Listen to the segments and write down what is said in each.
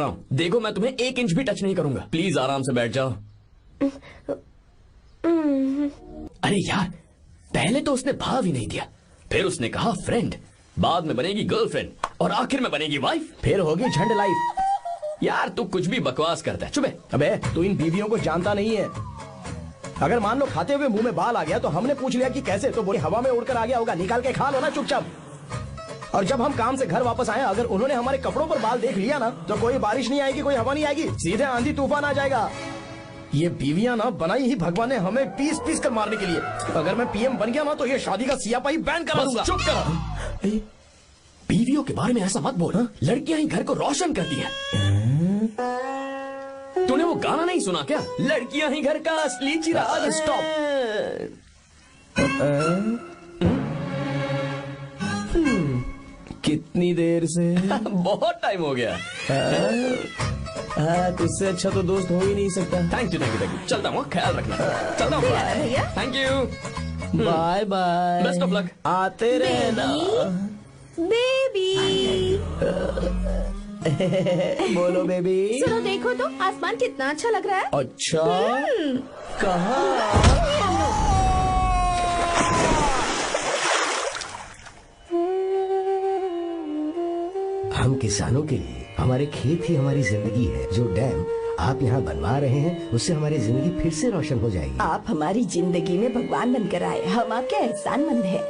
देखो मैं तुम्हें 1 इंच भी टच नहीं करूंगा। प्लीज आराम से बैठ जाओ। अरे यार, पहले तो उसने भाव ही नहीं दिया, फिर उसने कहा फ्रेंड, बाद में बनेगी गर्लफ्रेंड और आखिर में बनेगी वाइफ, फिर होगी झंड लाइफ। यार तू कुछ भी बकवास करता है। चुप। अबे तू इन बीवियों को जानता नहीं है। अगर मान लो खाते हुए मुंह में बाल आ गया तो हमने पूछ लिया कि कैसे, तो बोले हवा में उड़कर आ गया होगा, निकाल के खा लो ना चुपचाप। और जब हम काम से घर वापस आए, अगर उन्होंने हमारे कपड़ों पर बाल देख लिया ना, तो कोई बारिश नहीं आएगी, कोई हवा नहीं आएगी, सीधे आंधी तूफान आ जाएगा। ये बीवियां ना बनाई ही भगवान ने हमें पीस पीस कर मारने के लिए। अगर मैं पीएम बन गया ना तो ये शादी का सियापाही बैन करा दूंगा। चुप कर। बीवियों के बारे में ऐसा मत बोल। लड़कियां ही घर को रोशन करती हैं। तूने वो गाना नहीं सुना क्या? लड़कियां ही घर का असली चिराग। स्टॉप। कितनी देर से? बहुत टाइम हो गया। तुझसे अच्छा तो दोस्त हो ही नहीं सकता। Thank you. चलता हूँ, ख्याल रखना। चलता हूँ। Thank you. Bye bye. Best of luck. आते रहना बेबी। बोलो बेबी। सुनो, देखो तो आसमान कितना अच्छा लग रहा है। अच्छा, कहाँ? हम किसानों के लिए हमारे खेत ही हमारी जिंदगी है। जो डैम आप यहाँ बनवा रहे हैं उससे हमारी जिंदगी फिर से रोशन हो जाएगी। आप हमारी जिंदगी में भगवान बनकर आए, हम आपके एहसानमंद हैं।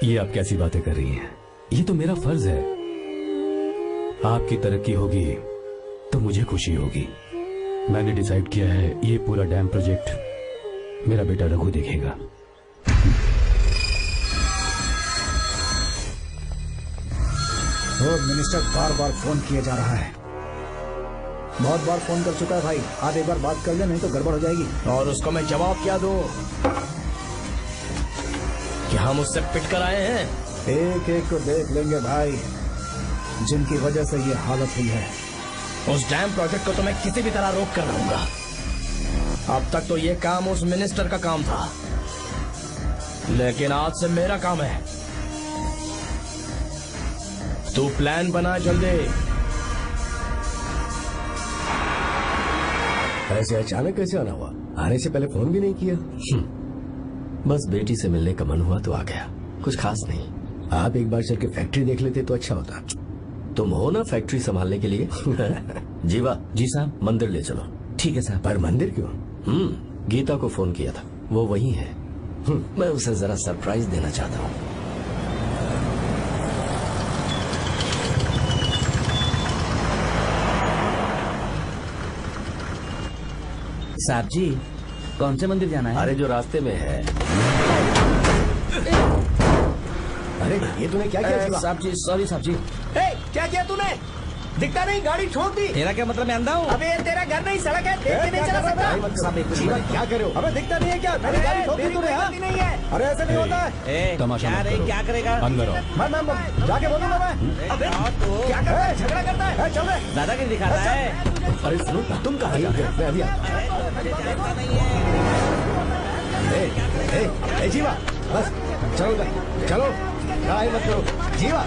ये आप कैसी बातें कर रही हैं? ये तो मेरा फर्ज है। आपकी तरक्की होगी तो मुझे खुशी होगी। मैंने डिसाइड किया है ये पूरा डैम प्रोजेक्ट मेरा बेटा रघु देखेगा। मिनिस्टर बार बार फोन किया जा रहा है। बहुत बार फोन कर चुका है भाई, आप एक बार बात कर ले, नहीं तो गड़बड़ हो जाएगी। और उसको मैं जवाब क्या दूं? कि हम उससे पिट कर आए हैं। एक एक को देख लेंगे भाई, जिनकी वजह से ये हालत हुई है। उस डैम प्रोजेक्ट को तो मैं किसी भी तरह रोक कर रहूंगा। अब तक तो ये काम उस मिनिस्टर का काम था, लेकिन आज से मेरा काम है। तू प्लान बना जल्दी। ऐसे अचानक कैसे आना हुआ? आने से पहले फोन भी नहीं किया? बस बेटी से मिलने का मन हुआ तो आ गया, कुछ खास नहीं। आप एक बार चल के फैक्ट्री देख लेते तो अच्छा होता। तुम हो ना फैक्ट्री संभालने के लिए। जीवा। जी साहब। मंदिर ले चलो। ठीक है साहब। पर मंदिर क्यों? गीता को फोन किया था, वो वही है। मैं उसे जरा सरप्राइज देना चाहता हूँ। साहब जी, कौन से मंदिर जाना है? अरे जो रास्ते में है। अरे ये तूने क्या किया? साहब जी, सॉरी साहब जी। क्या किया तूने? दिखता नहीं, गाड़ी ठोक दी। तेरा क्या मतलब, मैं अंधा हूँ? अबे तेरा घर नहीं, सड़क है, देख के नहीं चला सकता। क्या करे हो? अबे दिखता नहीं है क्या? मैंने गाड़ी ठोक दी तूने। नहीं है। अरे ऐसे नहीं होता है। तमाशा मत करो। क्या करेगा? अंदर आओ। मैं जाके बोलूंगा मैं। अबे क्या कर रहा है? झगड़ा करता है। चल रहे दादागिरी दिखा रहा है। अरे सुनो, तुम कहाँ जा रहे हो? मैं अभी जीवा, बस चलो चलो, लड़ाई मत करो। जीवा,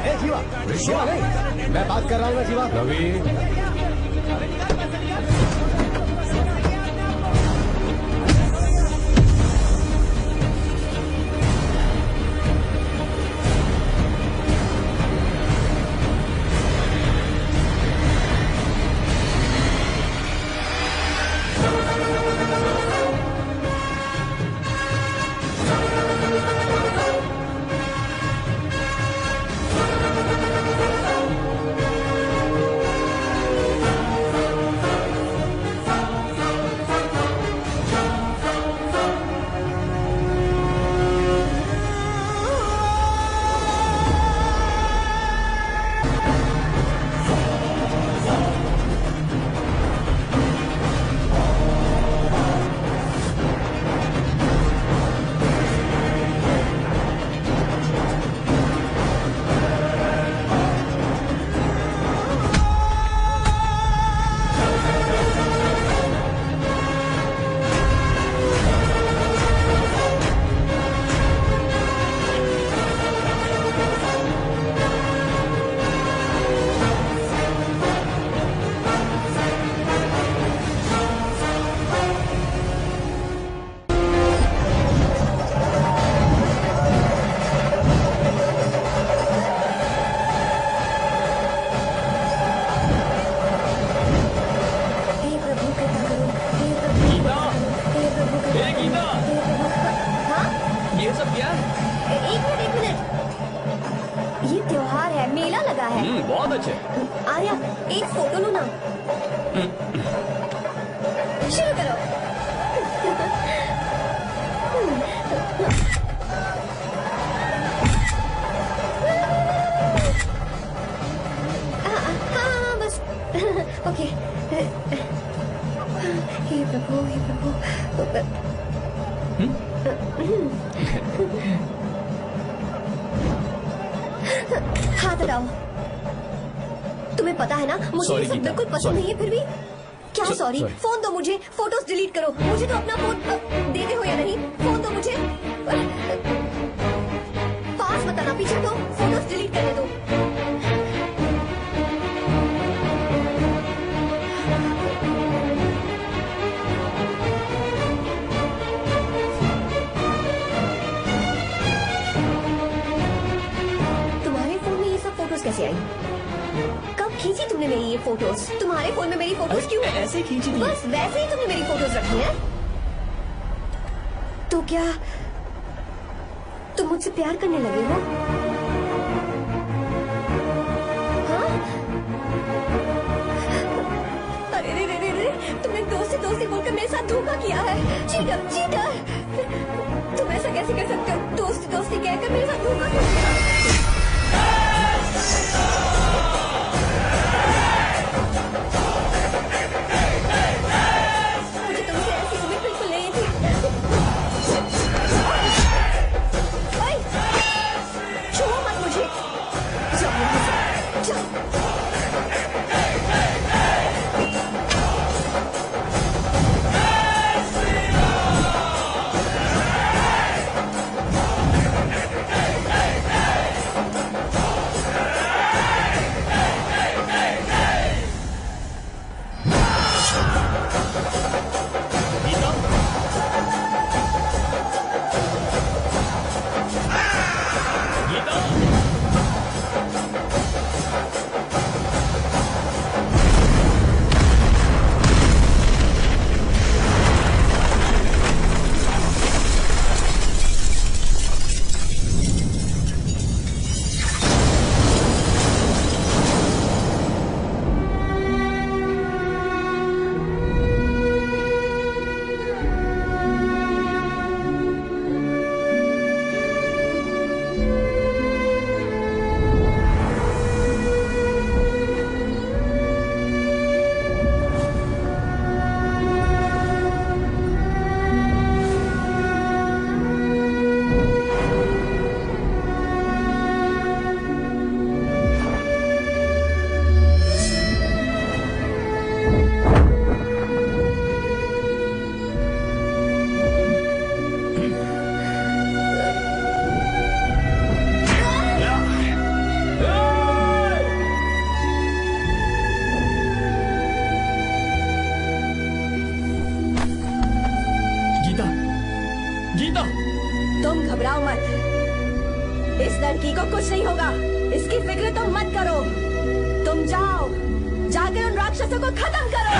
जीवा नहीं, मैं बात कर रहा हूँ ना जीवा। रवि, गया, एक फोटो लो ना। शुरू करो। हाँ बस ओके। हे प्रभु हे प्रभु। हाथ हटाओ। तुम्हें पता है ना मुझे ये सब बिल्कुल पसंद नहीं है, फिर भी क्या सॉरी? फोन दो मुझे, फोटोज डिलीट करो। मुझे तो अपना फोन देते हो या नहीं? फोन दो मुझे। पास बताना, पीछे दो, फोटोज डिलीट करने दो। तुम्हारे फोन में ये सब फोटोज कैसे आई? कब खींची तुमने मेरी ये फोटोज? तुम्हारे फोन में मेरी फोटोज क्यों है? ऐसे खींची थी। बस वैसे ही तुमने मेरी फोटोज रखी हैं। तो क्या तुम मुझसे प्यार करने लगे हो? हाँ? अरे रे रे रे रे, तुमने दोस्ती दोस्ती बोलकर मेरे साथ धोखा किया है। चीटर चीटर, तुम ऐसा कैसे कर सकते हो? दोस्ती दोस्ती कहकर मेरे साथ धोखा किया। तुम घबराओ मत, इस लड़की को कुछ नहीं होगा, इसकी फिक्र तुम मत करो। तुम जाओ, जाकर उन राक्षसों को खत्म करो।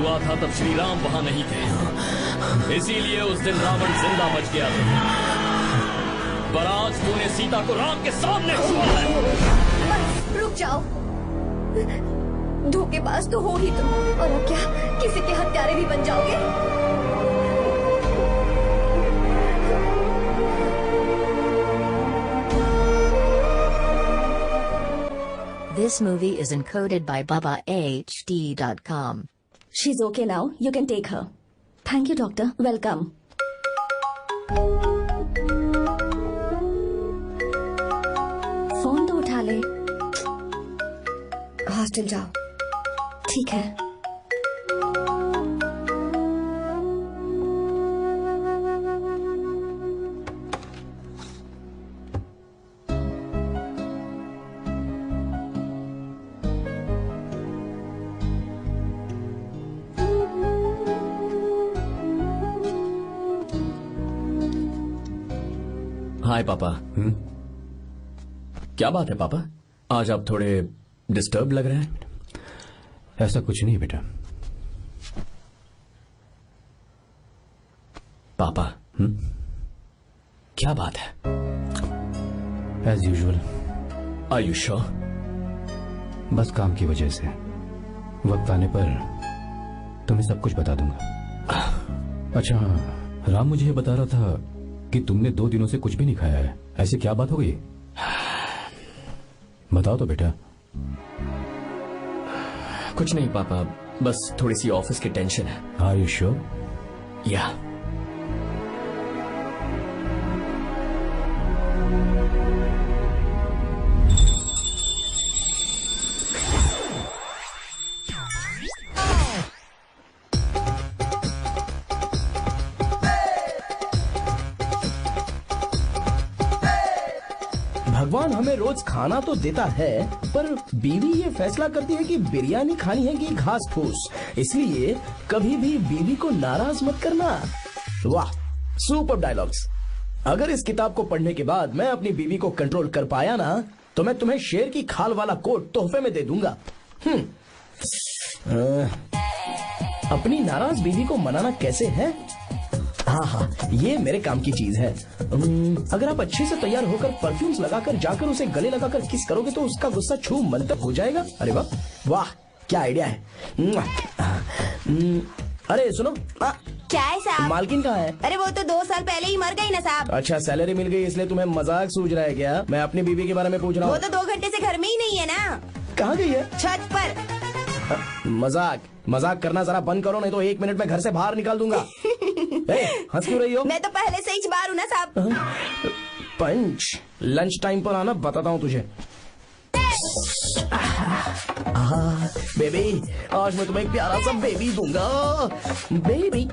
हुआ था तब श्री राम वहां नहीं थे, इसीलिए उस दिन रावण जिंदा बच गया था। पर आज तूने सीता को राम के सामने छुआ है। बस रुक जाओ, धोखेबाज तो हो ही तुम, और अब क्या किसी के हत्यारे भी बन जाओगे? This movie is encoded by BabaHD.com. She's okay now. You can take her. Thank you, doctor. Welcome. Phone तो उठा ले। हॉस्टल जाओ। ठीक है। हाय पापा। क्या बात है पापा, आज आप थोड़े डिस्टर्ब लग रहे हैं। ऐसा कुछ नहीं बेटा। पापा क्या बात है? As usual. Are you sure? बस काम की वजह से। वक्त आने पर तुम्हें सब कुछ बता दूंगा। अच्छा हाँ, राम मुझे ये बता रहा था कि तुमने 2 दिनों से कुछ भी नहीं खाया है। ऐसी क्या बात हो गई? बताओ तो बेटा। कुछ नहीं पापा, बस थोड़ी सी ऑफिस की टेंशन है। Are you sure? या। भगवान हमें रोज खाना तो देता है, पर बीवी ये फैसला करती है कि बिरयानी खानी है कि घास फूस। इसलिए कभी भी बीवी को नाराज मत करना। वाह, सुपर डायलॉग्स। अगर इस किताब को पढ़ने के बाद मैं अपनी बीवी को कंट्रोल कर पाया ना, तो मैं तुम्हें शेर की खाल वाला कोट तोहफे में दे दूंगा। अपनी नाराज बीवी को मनाना कैसे है? हाँ हाँ, ये मेरे काम की चीज है। अगर आप अच्छे से तैयार होकर परफ्यूम्स लगाकर जाकर उसे गले लगाकर किस करोगे तो उसका गुस्सा छू मंतर हो जाएगा। अरे वाह वाह, क्या आइडिया है। अरे सुनो। क्या है साहब? मालकिन कहाँ है? अरे वो तो 2 साल पहले ही मर गई ना साहब। अच्छा, सैलरी मिल गई इसलिए तुम्हें मजाक सूझ रहा है क्या? मैं अपनी बीवी के बारे में पूछ रहा हूँ। वो तो 2 घंटे से घर में ही नहीं है ना। कहाँ गई है? छत पर। मजाक करना जरा बंद करो, नहीं तो 1 मिनट में घर से बाहर निकाल दूंगा। हंस क्यों रही हो? मैं तो पहले से ही बाहर हूँ ना साहब। पंच, लंच टाइम पर आना, बताता हूँ तुझे। बेबी, आज मैं तुम्हें एक प्यारा सा बेबी दूंगा। बेबी।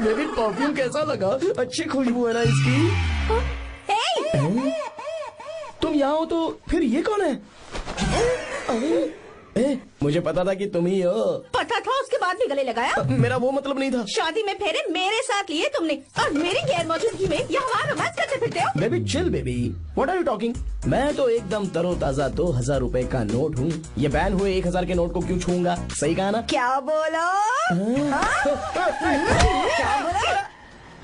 बेबी, परफ्यूम कैसा लगा? अच्छी खुशबू है ना इसकी। तुम यहाँ हो तो फिर ये कौन है? मुझे पता था कि तुम ही हो। पता था, उसके बाद भी गले लगाया? मेरा वो मतलब नहीं था। शादी में फेरे मेरे साथ लिए तुमने, और मेरी गैर मौजूदगी में यहाँ रोमांस करते फिरते हो। Baby chill baby, what are you talking? मैं तो एकदम तरोताजा 2000 रुपए का नोट हूँ। ये बैन हुए 1000 के नोट को क्यों छूंगा? सही कहा ना? क्या बोलो? क्या बोलो?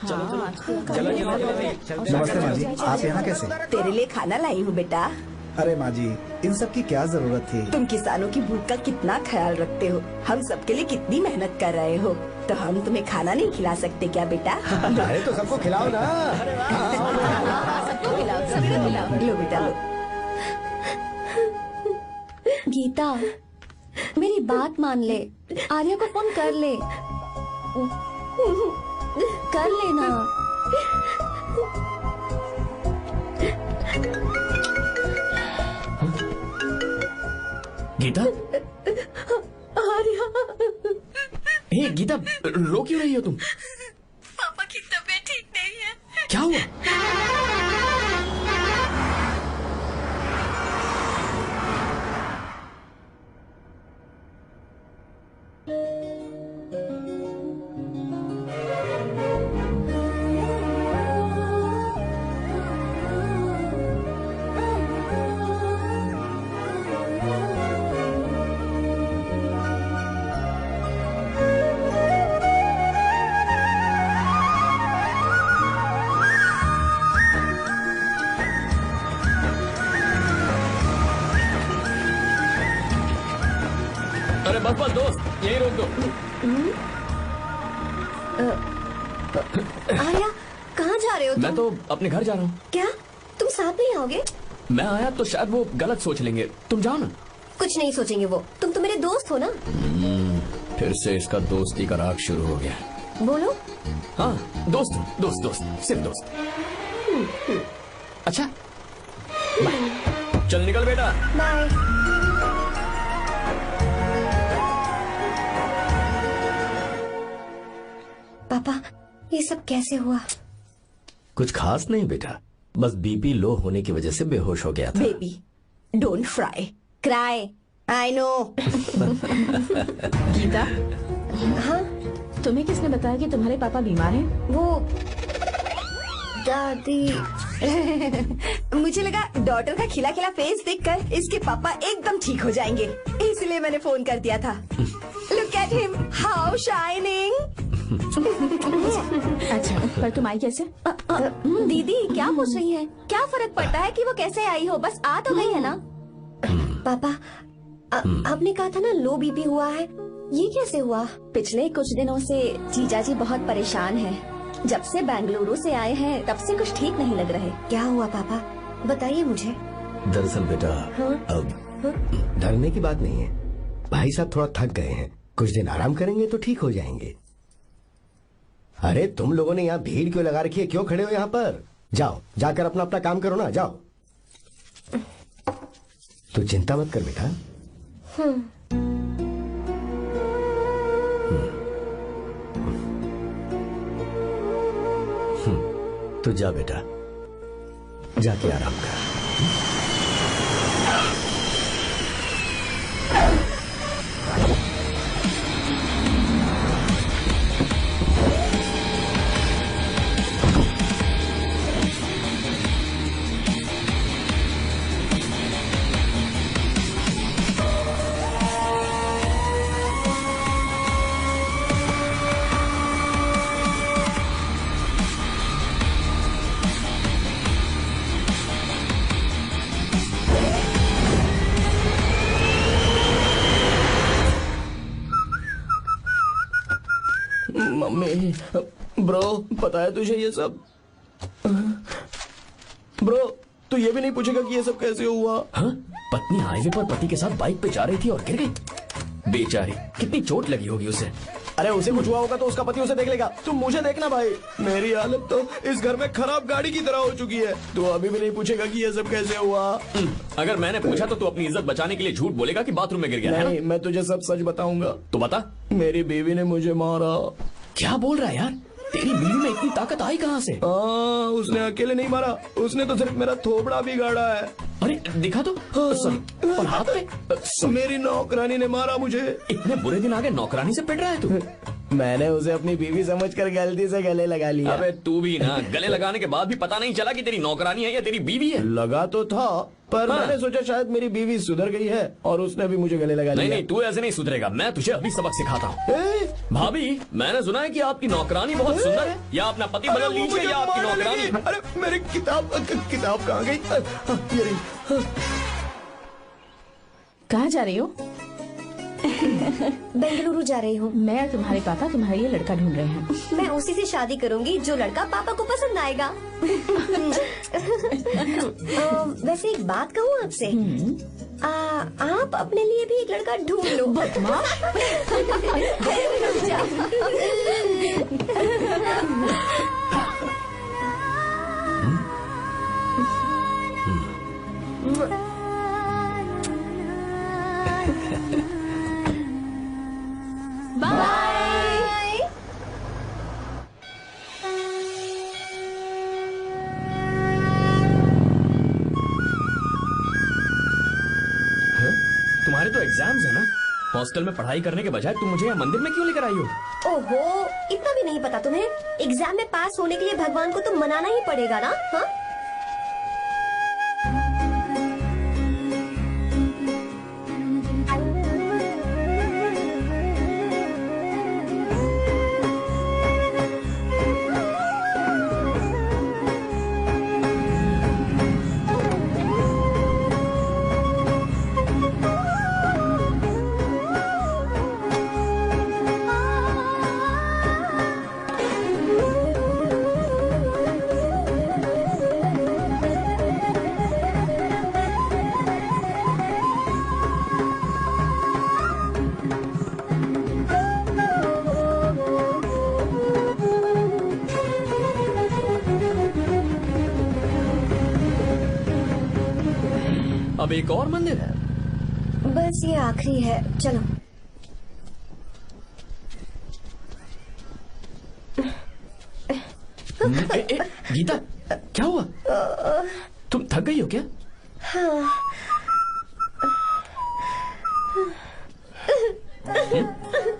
नमस्ते माँ जी, आप यहाँ कैसे? तेरे लिए खाना लाई हूँ बेटा। अरे माँ जी, इन सब की क्या जरूरत थी? तुम किसानों की भूख का कितना ख्याल रखते हो, हम सबके लिए कितनी मेहनत कर रहे हो, तो हम तुम्हें खाना नहीं खिला सकते क्या बेटा? अरे तो सबको खिलाओ ना। सबको खिलाओ, सबको खिलाओ। लो बेटा लो। गीता, मेरी बात मान ले, आर्या को फोन कर ले। कर लेना। गीता? आर्या। हे गीता, रो क्यों रही हो तुम? पापा की तबीयत ठीक नहीं है। क्या हुआ? बस बस दोस्त, यही रोक दो। आर्या, कहाँ जा रहे हो तुम? मैं तो अपने घर जा रहा हूँ। क्या तुम साथ नहीं आओगे? मैं आया तो शायद वो गलत सोच लेंगे, तुम जाओ ना। कुछ नहीं सोचेंगे वो, तुम तो मेरे दोस्त हो ना। फिर से इसका दोस्ती का राग शुरू हो गया। बोलो। हाँ, दोस्त दोस्त दोस्त, सिर्फ दोस्त। अच्छा, बाय। चल निकल बेटा। बाय। पापा, ये सब कैसे हुआ? कुछ खास नहीं बेटा, बस बीपी लो होने की वजह से बेहोश हो गया था। Baby, don't fry, cry, I know. Geeta, हाँ तुम्हें किसने बताया कि तुम्हारे पापा बीमार हैं? वो दादी। मुझे लगा डॉटर का खिला खिला फेस देखकर इसके पापा एकदम ठीक हो जाएंगे, इसलिए मैंने फोन कर दिया था। Look at him, how shining. अच्छा, पर तुम आई कैसे? दीदी क्या पूछ रही है? क्या फर्क पड़ता है कि वो कैसे आई हो, बस आ तो गई है ना। पापा, आपने कहा था ना लो बीपी हुआ है, ये कैसे हुआ? पिछले कुछ दिनों से जीजा जी बहुत परेशान हैं। जब से बेंगलुरु से आए हैं तब से कुछ ठीक नहीं लग रहे। क्या हुआ पापा, बताइए मुझे। दरअसल बेटा, अब डरने की बात नहीं है। भाई साहब थोड़ा थक गए हैं, कुछ दिन आराम करेंगे तो ठीक हो जाएंगे। अरे तुम लोगों ने यहाँ भीड़ क्यों लगा रखी है? क्यों खड़े हो यहाँ पर? जाओ, जाकर अपना अपना काम करो ना, जाओ। तू चिंता मत कर बेटा। तू जा बेटा, जाके आराम कर। मम्मी, ब्रो, पता है तुझे ये सब? ब्रो, तू ये भी नहीं पूछेगा कि ये सब कैसे हुआ? हाँ? पत्नी हाईवे पर पति के साथ बाइक पे जा रही थी और गिर गई। बेचारी, कितनी चोट लगी होगी उसे। अरे उसे कुछ हुआ होगा तो उसका पति उसे देख लेगा, तुम मुझे देखना भाई। मेरी हालत तो इस घर में खराब गाड़ी की तरह हो चुकी है। तू अभी भी नहीं पूछेगा कि ये सब कैसे हुआ? अगर मैंने पूछा तो तू अपनी इज्जत बचाने के लिए झूठ बोलेगा कि बाथरूम में गिर गया है नहीं, ना? मैं तुझे सब सच बताऊंगा। तो बता। मेरी बीवी ने मुझे मारा। क्या बोल रहा है यार? तेरी बीवी में इतनी ताकत आई कहाँ से? उसने अकेले नहीं मारा, उसने तो सिर्फ मेरा थोबड़ा बिगाड़ा है। अरे दिखा तो। सॉरी, और हाथ पे? मेरी नौकरानी ने मारा मुझे। इतने बुरे दिन आगे नौकरानी से पिट रहा है तू? मैंने उसे अपनी बीवी समझकर गलती से गले लगा लिया। अबे तू भी ना, गले लगाने के बाद भी पता नहीं चला कि तेरी नौकरानी है या तेरी बीवी है? लगा तो था, पर मैंने सोचा शायद मेरी बीवी सुधर गई है और उसने भी मुझे गले लगा लिया। नहीं नहीं, तू ऐसे नहीं सुधरेगा, मैं तुझे अभी सबक सिखाता हूँ। भाभी, मैंने सुना है कि आपकी नौकरानी बहुत सुंदर है, या अपना पति बदल लीजिए या आपकी नौकरानी। अरे मेरी किताब कहाँ गई? ये रही। कहाँ जा रही हो? बेंगलुरु जा रही हूँ। मैं और तुम्हारे पापा तुम्हारे लिए लड़का ढूंढ रहे हैं। मैं उसी से शादी करूंगी जो लड़का पापा को पसंद आएगा। वैसे एक बात कहूँ आपसे, आप अपने लिए भी एक लड़का ढूंढ लो। बदमाश। बाय। तुम्हारे तो एग्जाम्स है ना? हॉस्टल में पढ़ाई करने के बजाय तुम मुझे यहाँ मंदिर में क्यों लेकर आई हो? ओहो, इतना भी नहीं पता तुम्हें? एग्जाम में पास होने के लिए भगवान को तो मनाना ही पड़ेगा ना? हाँ? अब एक और मंदिर है? बस ये आखिरी है, चलो। गीता, क्या हुआ? तुम थक गई हो क्या? हाँ।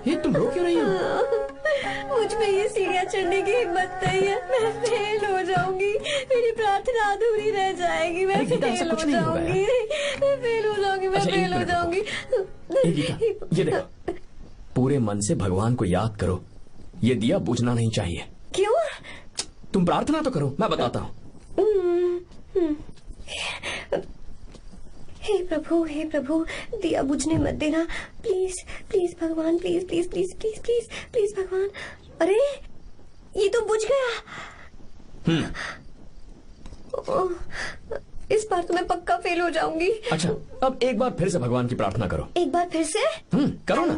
ये तुम रो क्यों रही हो? मुझ में ये सीढ़ियाँ चढ़ने की हिम्मत नहीं है। मैं फेल हो जाऊंगी, मेरी प्रार्थना अधूरी रह जाएगी। मैं फेल हो जाऊंगी, मैं फेल हो जाऊंगी, मैं फेल हो जाऊंगी। गीता, ये देखो, पूरे मन से भगवान को याद करो। ये दिया बुझना नहीं चाहिए। क्यों? तुम प्रार्थना तो करो, मैं बताता हूँ। हे प्रभु, दिया बुझने मत देना, प्लीज प्लीज भगवान, please please please please please please भगवान। अरे ये तो बुझ गया। इस बार तो मैं पक्का फेल हो जाऊंगी। अच्छा, अब एक बार फिर से भगवान की प्रार्थना करो। एक बार फिर से? करो ना।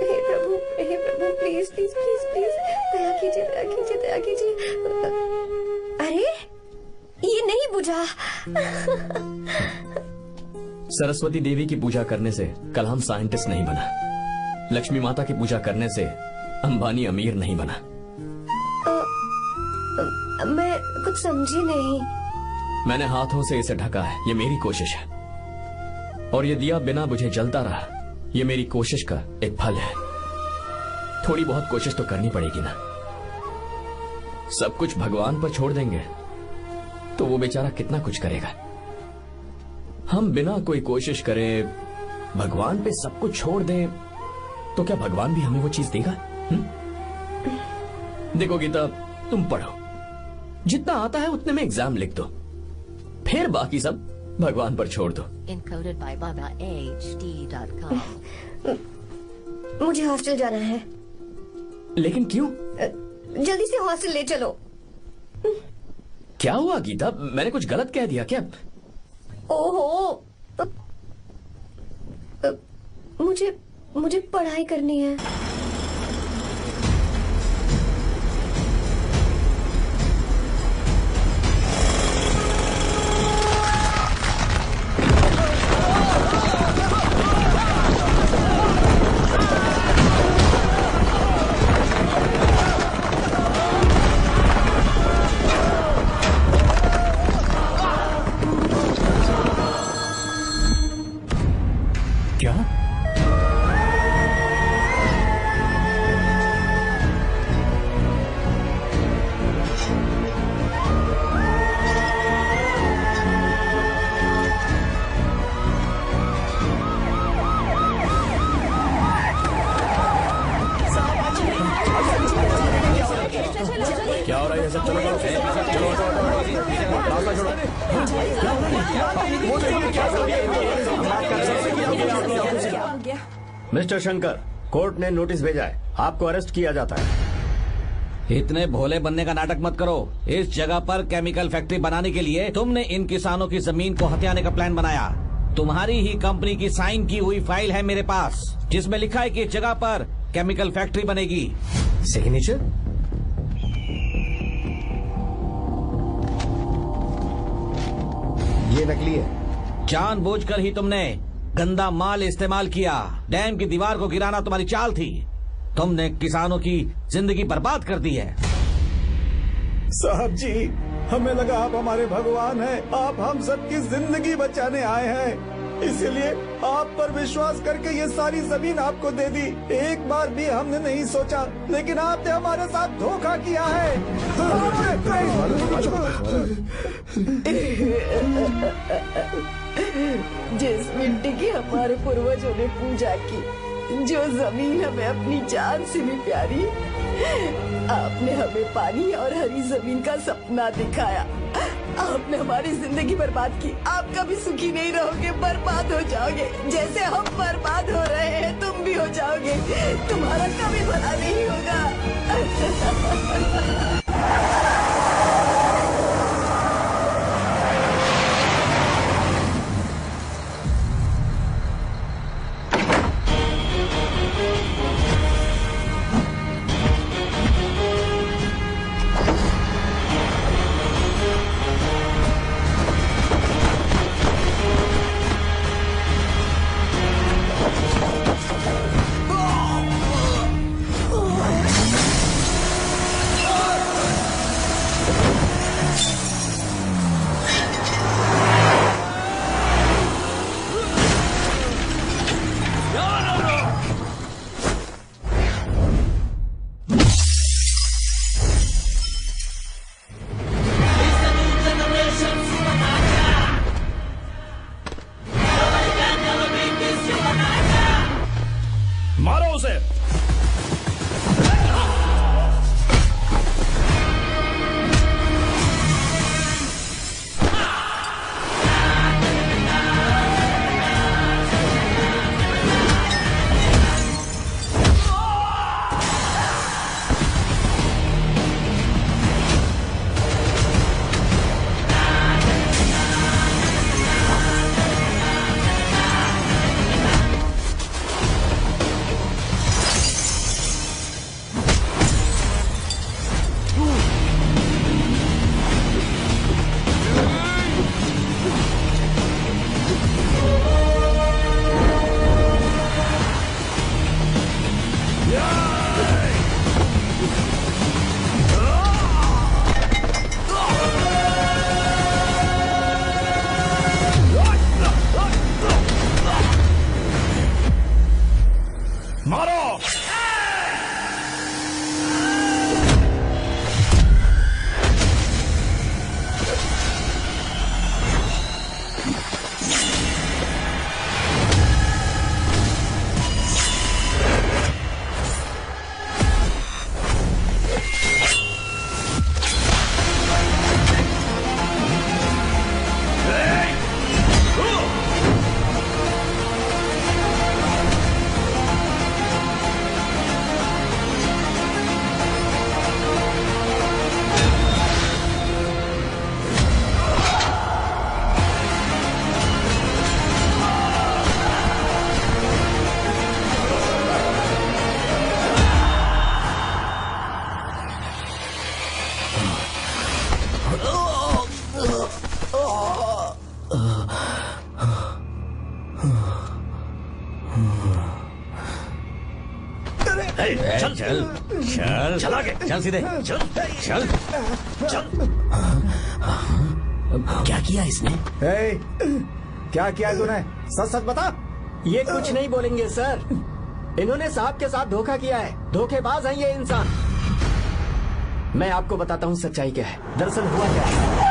हे प्रभु, प्लीज प्लीज प्लीज प्लीज, दया कीजिए, दया कीजिए, दया कीजिए। अरे ये नहीं बुझा। सरस्वती देवी की पूजा करने से कलाम साइंटिस्ट नहीं बना। लक्ष्मी माता की पूजा करने से अंबानी अमीर नहीं बना। मैं कुछ समझी नहीं। मैंने हाथों से इसे ढका है, ये मेरी कोशिश है। और ये दिया बिना बुझे जलता रहा, ये मेरी कोशिश का एक फल है। थोड़ी बहुत कोशिश तो करनी पड़ेगी ना। सब कुछ भगवान पर छोड़ देंगे तो वो बेचारा कितना कुछ करेगा। हम बिना कोई कोशिश करे भगवान पे सब कुछ छोड़ दें तो क्या भगवान भी हमें वो चीज देगा? देखो गीता, तुम पढ़ो, जितना आता है उतने में एग्जाम लिख दो, फिर बाकी सब भगवान पर छोड़ दो। Encoded by BabaHD.com. मुझे हॉस्टल जाना है। लेकिन क्यों? जल्दी से हॉस्टल ले चलो। क्या हुआ गीता, मैंने कुछ गलत कह दिया क्या? ओहो, मुझे पढ़ाई करनी है। क्या? क्या हो रहा है? सब चलो चलो चलो रास्ता छोड़ो। मिस्टर शंकर, कोर्ट ने नोटिस भेजा है, आपको अरेस्ट किया जाता है। इतने भोले बनने का नाटक मत करो। इस जगह पर केमिकल फैक्ट्री बनाने के लिए तुमने इन किसानों की जमीन को हथियाने का प्लान बनाया। तुम्हारी ही कंपनी की साइन की हुई फाइल है मेरे पास, जिसमें लिखा है कि इस जगह पर केमिकल फैक्ट्री बनेगी। सिग्नेचर? ये नकली है। जानबूझकर ही तुमने गंदा माल इस्तेमाल किया। डैम की दीवार को गिराना तुम्हारी चाल थी। तुमने किसानों की जिंदगी बर्बाद कर दी है। साहब जी, हमें लगा आप हमारे भगवान हैं, आप हम सबकी जिंदगी बचाने आए हैं, इसीलिए आप पर विश्वास करके ये सारी जमीन आपको दे दी। एक बार भी हमने नहीं सोचा, लेकिन आपने हमारे साथ धोखा किया है। जिस मिट्टी की हमारे पूर्वजों ने पूजा की, जो जमीन हमें अपनी जान से भी प्यारी, आपने हमें पानी और हरी जमीन का सपना दिखाया। आपने हमारी जिंदगी बर्बाद की। आप कभी सुखी नहीं रहोगे, बर्बाद हो जाओगे। जैसे हम बर्बाद हो रहे हैं तुम भी हो जाओगे। तुम्हारा कभी भला नहीं होगा। चल चल चल चल आगे चल सीधे चल चल चल। क्या किया इसने? ए, क्या किया तूने? सच सच बता। ये कुछ नहीं बोलेंगे सर। इन्होंने साहब के साथ धोखा किया है। धोखेबाज हैं ये इंसान। मैं आपको बताता हूँ सच्चाई क्या है। दरअसल हुआ क्या है,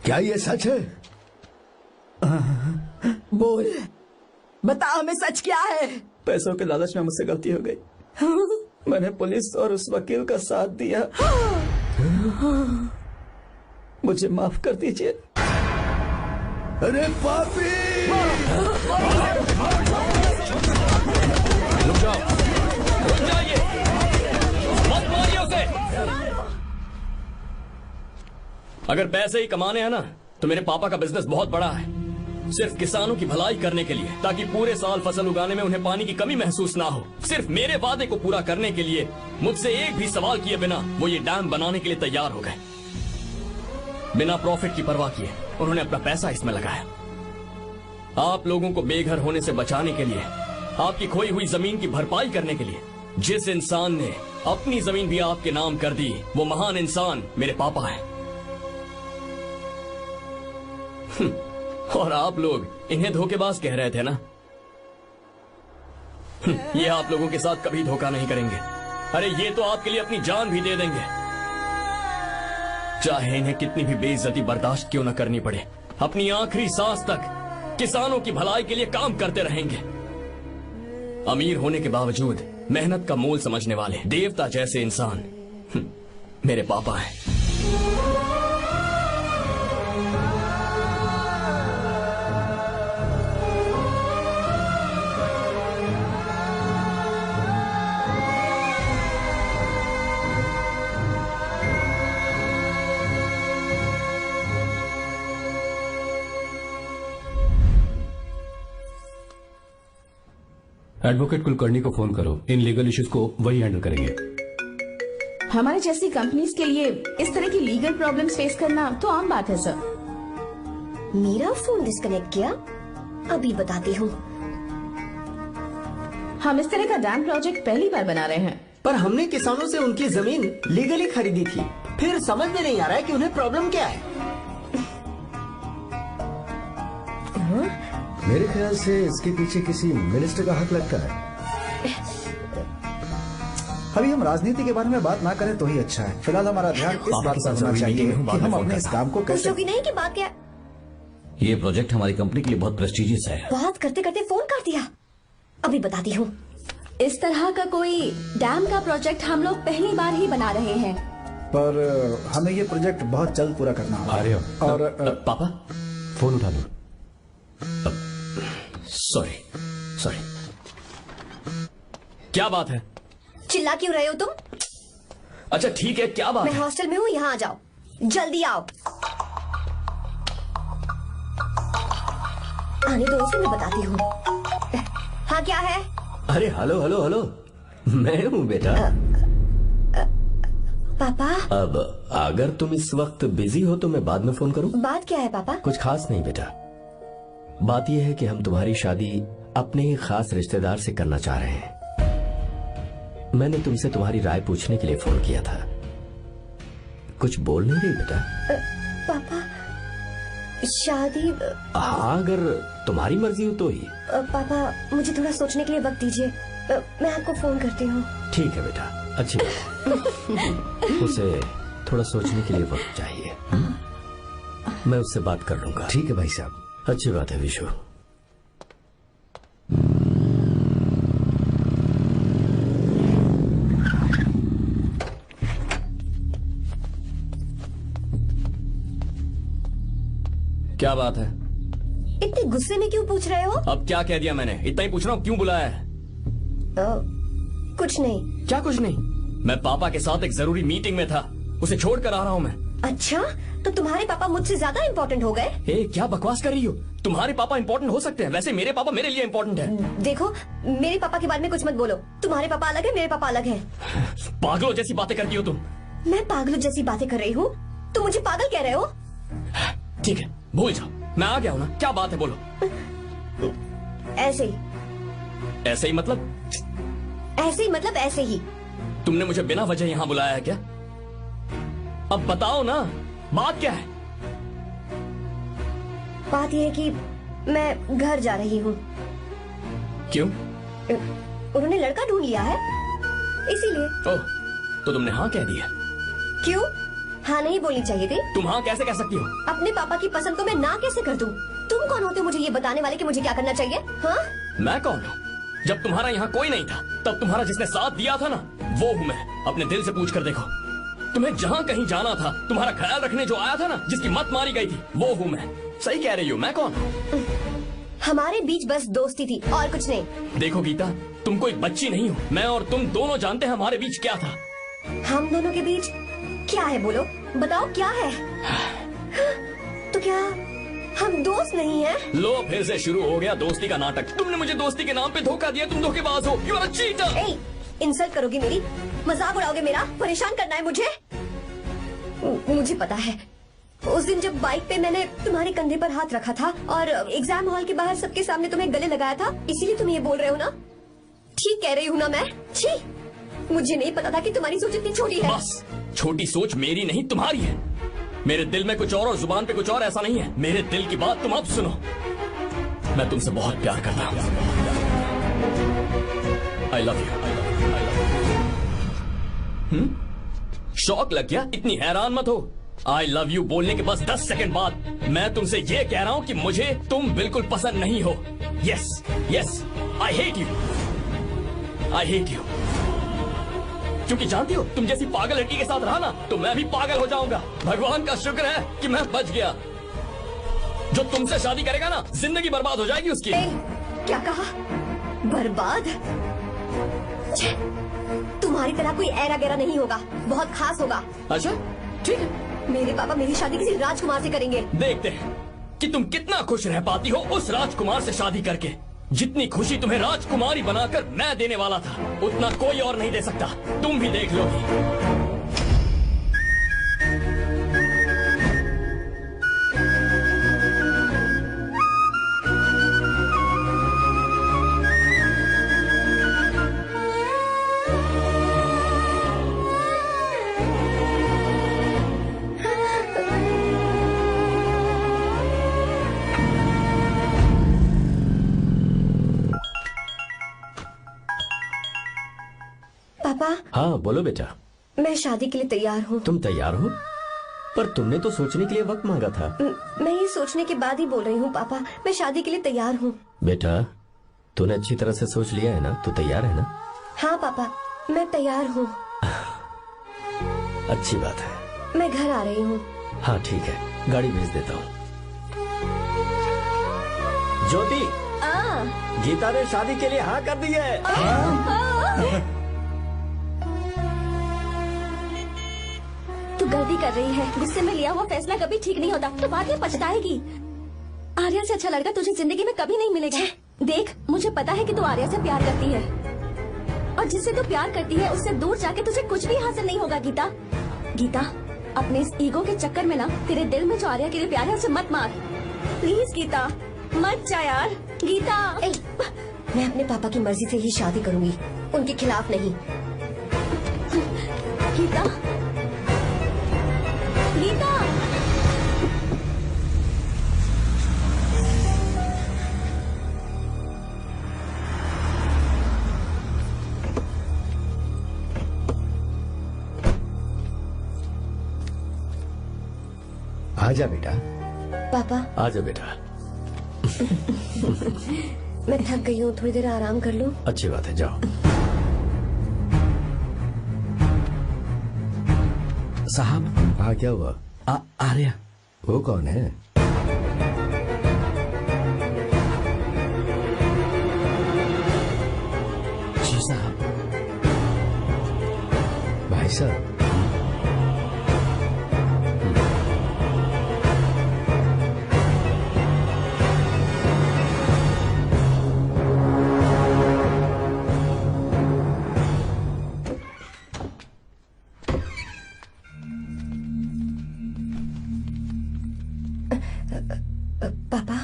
क्या ये सच है? बोल, बता हमें सच क्या है? पैसों के लालच में मुझसे गलती हो गई। मैंने पुलिस और उस वकील का साथ दिया। मुझे माफ कर दीजिए। अरे पापी! रुक जाओ, रुक जाइए, मत मारिए उसे। अगर पैसे ही कमाने हैं ना तो मेरे पापा का बिजनेस बहुत बड़ा है, सिर्फ किसानों की भलाई करने के लिए, ताकि पूरे साल फसल उगाने में उन्हें पानी की कमी महसूस ना हो। सिर्फ मेरे वादे को पूरा करने के लिए मुझसे एक भी सवाल किए बिना वो ये डैम बनाने के लिए तैयार हो गए। बिना प्रॉफिट की परवाह किए उन्होंने अपना पैसा इसमें लगाया। आप लोगों को बेघर होने से बचाने के लिए, आपकी खोई हुई जमीन की भरपाई करने के लिए। जिस इंसान ने अपनी जमीन भी आपके नाम कर दी, वो महान इंसान मेरे पापा है। और आप लोग इन्हें धोखेबाज कह रहे थे ना? ये आप लोगों के साथ कभी धोखा नहीं करेंगे। अरे ये तो आपके लिए अपनी जान भी दे देंगे, चाहे इन्हें कितनी भी बेइज्जती बर्दाश्त क्यों न करनी पड़े। अपनी आखिरी सांस तक किसानों की भलाई के लिए काम करते रहेंगे। अमीर होने के बावजूद मेहनत का मोल समझने वाले देवता जैसे इंसान मेरे पापा हैं। एडवोकेट कुलकर्णी को फोन करो, इन लीगल इश्यूज को वही हैंडल करेंगे। हमारे जैसी कंपनीज के लिए इस तरह की लीगल प्रॉब्लम्स फेस करना तो आम बात है सर। मेरा फोन डिस्कनेक्ट किया? अभी बताती हूँ। हम इस तरह का डैम प्रोजेक्ट पहली बार बना रहे हैं। पर हमने किसानों से उनकी जमीन लीगली खरीदी थी। फिर समझ में नहीं आ रहा है कि उन्हें प्रॉब्लम क्या है। मेरे ख्याल से इसके पीछे किसी मिनिस्टर का हक लगता है। अभी हम राजनीति के बारे में बात ना करें तो ही अच्छा है। फिलहाल हमारा ध्यान इस बात पर होना चाहिए कि हम अपने इस काम को कैसे। पूछोगी नहीं कि बात क्या? ये प्रोजेक्ट हमारी कंपनी के लिए बहुत प्रेस्टिजियस है। बात करते करते फोन कर दिया। अभी बताती हूँ। इस तरह का कोई डैम का प्रोजेक्ट हम लोग पहली बार ही बना रहे हैं, पर हमें ये प्रोजेक्ट बहुत जल्द पूरा करना होगा। आ रहे हो? और पापा फोन उठा लो। सॉरी सॉरी, क्या बात है? चिल्ला क्यों रहे हो तुम? अच्छा ठीक है, क्या बात मैं है? हॉस्टल में हूँ, यहाँ आ जाओ, जल्दी आओ। आने दो, फिर मैं बताती हूँ। हाँ क्या है? अरे हेलो हेलो हेलो, मैं हूँ बेटा। पापा। अब अगर तुम इस वक्त बिजी हो तो मैं बाद में फोन करूँ? बात क्या है पापा? कुछ खास नहीं बेटा, बात यह है कि हम तुम्हारी शादी अपने ही खास रिश्तेदार से करना चाह रहे हैं। मैंने तुमसे तुम्हारी राय पूछने के लिए फोन किया था। कुछ बोल नहीं रही बेटा? पापा शादी। हाँ, अगर तुम्हारी मर्जी हो तो ही। पापा मुझे थोड़ा सोचने के लिए वक्त दीजिए, मैं आपको फोन करती हूँ। ठीक है बेटा, अच्छी बात। उसे थोड़ा सोचने के लिए वक्त चाहिए। मैं उससे बात कर लूंगा। ठीक है भाई साहब, अच्छी बात है विशु। क्या बात है? इतने गुस्से में क्यों पूछ रहे हो? अब क्या कह दिया मैंने? इतना ही पूछ रहा हूँ, क्यों बुलाया है? कुछ नहीं। क्या कुछ नहीं? मैं पापा के साथ एक जरूरी मीटिंग में था, उसे छोड़ कर आ रहा हूँ मैं। अच्छा, तो तुम्हारे पापा मुझसे ज्यादा इम्पोर्टेंट हो गए? क्या बकवास कर रही हो? तुम्हारे पापा इम्पोर्टेंट हो सकते हैं, वैसे मेरे पापा मेरे लिए इम्पोर्टेंट है। देखो, मेरे पापा के बारे में कुछ मत बोलो। तुम्हारे पापा अलग है, मेरे पापा अलग है। पागलों जैसी बातें करती हो तुम। मैं पागलों जैसी बातें कर रही हूँ? तुम मुझे पागल कह रहे हो? ठीक है, भूल जाओ, मैं आ गया हूँ ना। क्या बात है, बोलो। ऐसे ही। ऐसे ही मतलब? ऐसे ही मतलब ऐसे ही। तुमने मुझे बिना वजह यहाँ बुलाया है क्या? अब बताओ ना, बात क्या है? बात यह है कि मैं घर जा रही हूँ। क्यों? उन्होंने लड़का ढूंढ लिया है, इसीलिए। ओह, तो तुमने हाँ कह दिया? क्यों? हाँ नहीं बोलनी चाहिए थी? तुम हाँ कैसे कह सकती हो? अपने पापा की पसंद को मैं ना कैसे कर दूं? तुम कौन होते हो मुझे ये बताने वाले कि मुझे क्या करना चाहिए? हाँ? मैं कौन हूँ? जब तुम्हारा यहाँ कोई नहीं था, तब तुम्हारा जिसने साथ दिया था ना, वो हूँ मैं। अपने दिल से पूछ कर देखो, तुम्हें जहाँ कहीं जाना था, तुम्हारा ख्याल रखने जो आया था ना, जिसकी मत मारी गई थी, वो हूँ मैं। सही कह रही हो, मैं कौन? हमारे बीच बस दोस्ती थी और कुछ नहीं। देखो गीता, तुम कोई बच्ची नहीं हो। मैं और तुम दोनों जानते हैं हमारे बीच क्या था। हम दोनों के बीच क्या है? बोलो, बताओ क्या है? तो क्या हम दोस्त नहीं हैं? लो, फिर से शुरू हो गया दोस्ती का नाटक। तुमने मुझे दोस्ती के नाम पे धोखा दिया, तुम धोखेबाज हो। You are a cheater. Insult करोगी मेरी? मजाक उड़ाओगे मेरा? परेशान करना है मुझे? मुझे पता है, उस दिन जब बाइक पे मैंने तुम्हारे कंधे पर हाथ रखा था और एग्जाम हॉल के बाहर सबके सामने तुम्हें गले लगाया था, इसीलिए तुम ये बोल रहे हो ना? ठीक कह रही हूँ ना मैं? छी, मुझे नहीं पता था कि तुम्हारी सोच इतनी छोटी है। बस, छोटी सोच मेरी नहीं तुम्हारी है। मेरे दिल में कुछ और जुबान पे कुछ और, ऐसा नहीं है। मेरे दिल की बात तुम अब सुनो। मैं तुमसे बहुत प्यार करता हूँ। I love you. शौक लग गया? इतनी हैरान मत हो। आई लव यू बोलने के बस 10 सेकंड बाद मैं तुमसे ये कह रहा हूँ कि मुझे तुम बिल्कुल पसंद नहीं हो। Yes yes, I hate you. I hate you. क्योंकि जानती हो, तुम जैसी पागल लड़की के साथ रहा ना, तो मैं भी पागल हो जाऊंगा। भगवान का शुक्र है कि मैं बच गया। जो तुमसे शादी करेगा ना, जिंदगी बर्बाद हो जाएगी उसकी। क्या कहा? बर्बाद? तुम्हारी तरह कोई ऐरा गैरा नहीं होगा, बहुत खास होगा। अच्छा, ठीक है। मेरे पापा मेरी शादी किसी राजकुमार से करेंगे। देखते हैं कि तुम कितना खुश रह पाती हो उस राजकुमार से शादी करके। जितनी खुशी तुम्हें राजकुमारी बनाकर मैं देने वाला था, उतना कोई और नहीं दे सकता। तुम भी देख लोगी। पापा। हाँ बोलो बेटा। मैं शादी के लिए तैयार हूँ। तुम तैयार हो? पर तुमने तो सोचने के लिए वक्त मांगा था। मैं ये सोचने के बाद ही बोल रही हूँ पापा, मैं शादी के लिए तैयार हूँ। बेटा, तूने अच्छी तरह से सोच लिया है ना? तू तैयार है ना? हाँ पापा, मैं तैयार हूँ। अच्छी बात है। मैं घर आ रही हूँ। हाँ ठीक है, गाड़ी भेज देता हूँ। ज्योति, गीता ने शादी के लिए हाँ कर दी है। तू गलती कर रही है। गुस्से में लिया हुआ फैसला कभी ठीक नहीं होता, तो बाद में पछताएगी। आर्या से अच्छा लड़का तुझे जिंदगी में कभी नहीं मिलेगा। देख, मुझे पता है कि तू आर्या से प्यार करती है, और जिससे तू प्यार करती है उससे दूर जाके तुझे कुछ भी हासिल नहीं होगा। गीता, गीता, अपने इस ईगो के चक्कर में ना तेरे दिल में जो आर्या के लिए प्यार है उसे मत मार। प्लीज गीता, मत जा यार। गीता, मैं अपने पापा की मर्जी से ही शादी करूंगी, उनके खिलाफ नहीं। गीता, गीता। आजा बेटा। पापा। आजा बेटा। मैं थक गई हूँ, थोड़ी देर आराम कर लूँ। अच्छी बात है, जाओ। साहब। हाँ, क्या हुआ? आर्या। वो कौन है? साहब, पापा,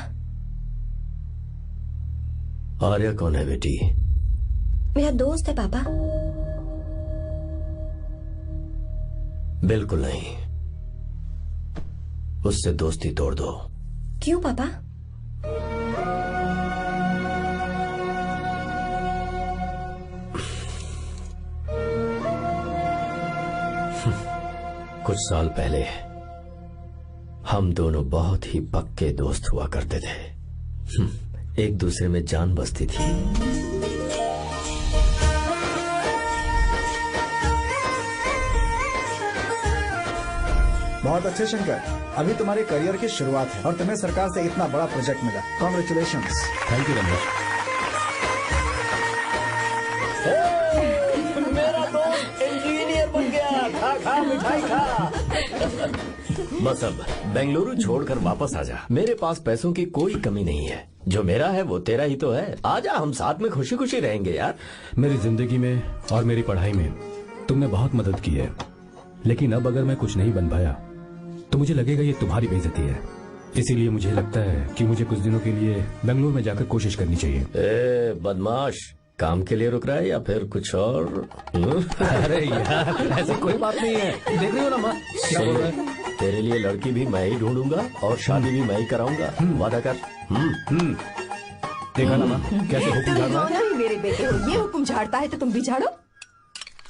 आर्या कौन है बेटी? मेरा दोस्त है पापा। बिल्कुल नहीं, उससे दोस्ती तोड़ दो। क्यों पापा? कुछ साल पहले हम दोनों बहुत ही पक्के दोस्त हुआ करते थे। एक दूसरे में जान बसती थी। बहुत अच्छे शंकर, अभी तुम्हारे करियर की शुरुआत है और तुम्हें सरकार से इतना बड़ा प्रोजेक्ट मिला। कॉन्ग्रेचुलेशंस। Thank you Ramesh. मेरा दोस्त इंजीनियर बन गया। खा खा मिठाई खा। बस अब बेंगलुरु छोड़कर वापस आ जा। मेरे पास पैसों की कोई कमी नहीं है। जो मेरा है वो तेरा ही तो है। आजा, हम साथ में खुशी खुशी रहेंगे यार। मेरी जिंदगी में और मेरी पढ़ाई में तुमने बहुत मदद की है, लेकिन अब अगर मैं कुछ नहीं बन पाया तो मुझे लगेगा ये तुम्हारी बेइज्जती है। इसीलिए मुझे लगता है कि मुझे कुछ दिनों के लिए बेंगलुरु में जाकर कोशिश करनी चाहिए। ए बदमाश, काम के लिए रुक रहा है या फिर कुछ और? अरे यार, ऐसी कोई बात नहीं है। देख रही हो ना माँ, क्या बोल रहा है? तेरे लिए लड़की भी मैं ही ढूंढूंगा और शादी भी मैं ही कराऊंगा। वादा कर। देखा ना माँ, कैसे हुक्म झाड़ रहा है? मेरे बेटे हो, ये हुक्म झाड़ता है तो तुम भी झाड़ो।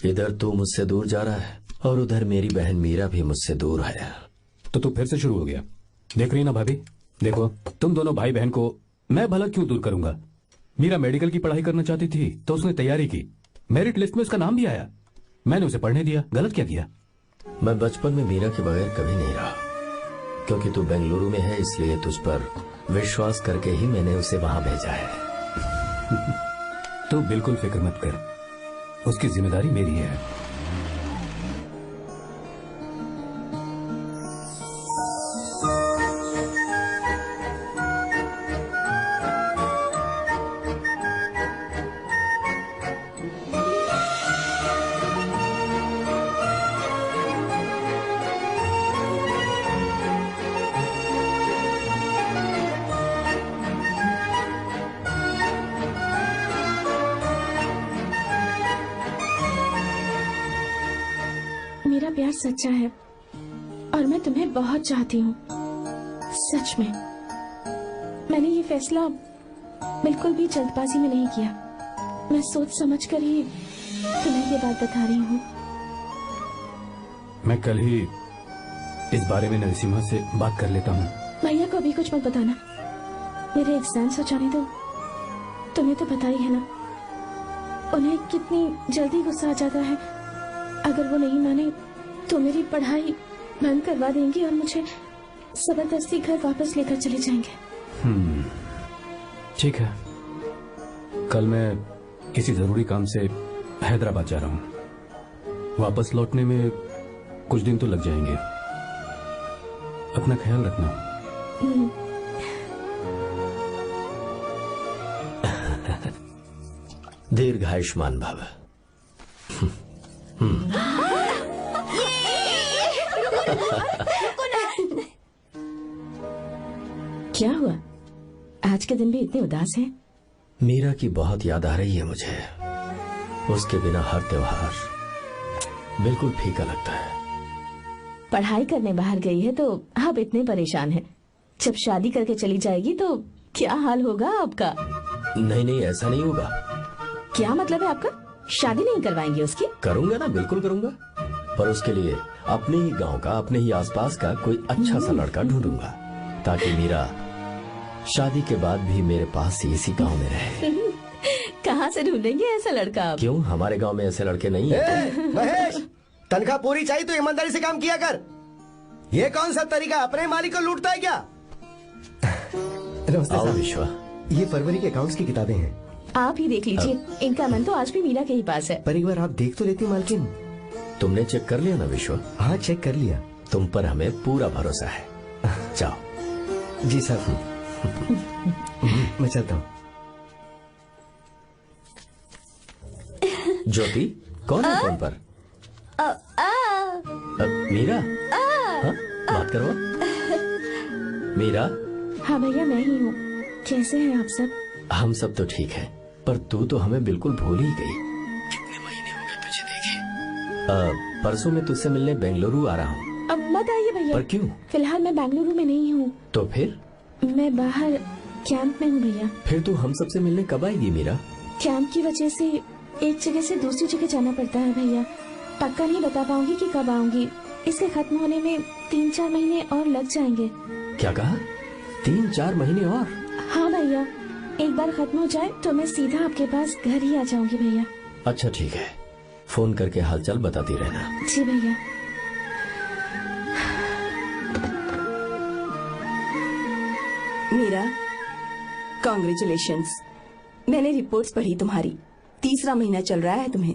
इधर तू मुझसे दूर जा रहा है और उधर मेरी बहन मीरा भी मुझसे दूर है। तो तू फिर से शुरू हो गया। देख रही ना भाभी, देखो तुम दोनों भाई बहन को मैं भला क्यों दूर करूंगा। मीरा मेडिकल की पढ़ाई करना चाहती थी तो उसने तैयारी की, मेरिट लिस्ट में उसका नाम भी आया, मैंने उसे पढ़ने दिया। गलत क्या किया? मैं बचपन में मीरा के बगैर कभी नहीं रहा, क्योंकि तू बेंगलुरु में है इसलिए तुझ पर विश्वास करके ही मैंने उसे वहां भेजा है। तू बिल्कुल फिक्र मत कर, उसकी जिम्मेदारी मेरी है। मेरा प्यार सच्चा है और मैं तुम्हें बहुत चाहती हूँ, सच में। मैंने ये फैसला बिल्कुल भी जल्दबाजी में नहीं किया। मैं सोच समझ कर ही तुम्हें ये बात बता रही हूँ। मैं कल ही इस बारे में नरसिम्हा से बात कर लेता हूँ। भैया को अभी कुछ मत बताना, मेरे एग्जाम्स हो जाने दो। तुम्हें तो पता ही है ना उन्हें कितनी जल्दी गुस्सा आ जाता है। अगर वो नहीं माने तो मेरी पढ़ाई बंद करवा देंगे और मुझे जबरदस्ती घर वापस लेकर चले जाएंगे। ठीक है, कल मैं किसी जरूरी काम से हैदराबाद जा रहा हूँ। वापस लौटने में कुछ दिन तो लग जाएंगे। अपना ख्याल रखना। दीर्घायुष्मान भव। क्या हुआ, आज के दिन भी इतने उदास हैं? मीरा की बहुत याद आ रही है मुझे। उसके बिना हर त्योहार बिल्कुल फीका लगता है। पढ़ाई करने बाहर गई है तो आप इतने परेशान हैं। जब शादी करके चली जाएगी तो क्या हाल होगा आपका? नहीं नहीं, ऐसा नहीं होगा। क्या मतलब है आपका? शादी नहीं करवाएंगे उसकी? करूंगा ना, बिल्कुल करूंगा, पर उसके लिए अपने ही गांव का, अपने ही आसपास का कोई अच्छा सा लड़का ढूंढूंगा ताकि मीरा शादी के बाद भी मेरे पास ही इसी गांव में रहे। कहाँ से ढूंढेंगे ऐसा लड़का आप? क्यों, हमारे गांव में ऐसे लड़के नहीं हैं? महेश, तनख्वाह पूरी चाहिए तो ईमानदारी से काम किया कर। ये कौन सा तरीका, अपने मालिक को लूटता है क्या? आओ विश्वा, ये फरवरी के अकाउंट्स की किताबें हैं। आप ही देख लीजिए, इनका मन तो आज भी मीरा के ही पास है। पर एक बार आप देख तो लेती मालकिन। तुमने चेक कर लिया ना विश्व? हाँ चेक कर लिया। तुम पर हमें पूरा भरोसा है। जाओ। जी साहब। मैं चलता हूँ। ज्योति कौन है फोन पर? मीरा। हाँ? बात करो। मीरा। हाँ भैया मैं ही हूँ। कैसे हैं आप सब? हम सब तो ठीक है, पर तू तो हमें बिल्कुल भूल ही गई। कितने महीने हो गए तुझे देखे। परसों मैं तुझसे मिलने बेंगलुरु आ रहा हूँ। अब मत आइए भैया। पर क्यों? फिलहाल मैं बेंगलुरु में नहीं हूँ। तो फिर? मैं बाहर कैंप में हूँ भैया। फिर तू हम सबसे मिलने कब आएगी मीरा? कैंप की वजह से एक जगह से दूसरी जगह जाना पड़ता है भैया। पक्का नहीं बता पाऊंगी कि कब आऊंगी। इसके खत्म होने में 3-4 महीने और लग जाएंगे। क्या कहा? 3-4 महीने और? हाँ भैया, एक बार खत्म हो जाए तो मैं सीधा आपके पास घर ही आ जाऊंगी भैया। अच्छा ठीक है, फोन करके हालचाल बताती रहना। जी भैया। मीरा, कॉन्ग्रेचुलेशंस। मैंने रिपोर्ट्स पढ़ी तुम्हारी। 3रा महीना चल रहा है तुम्हें।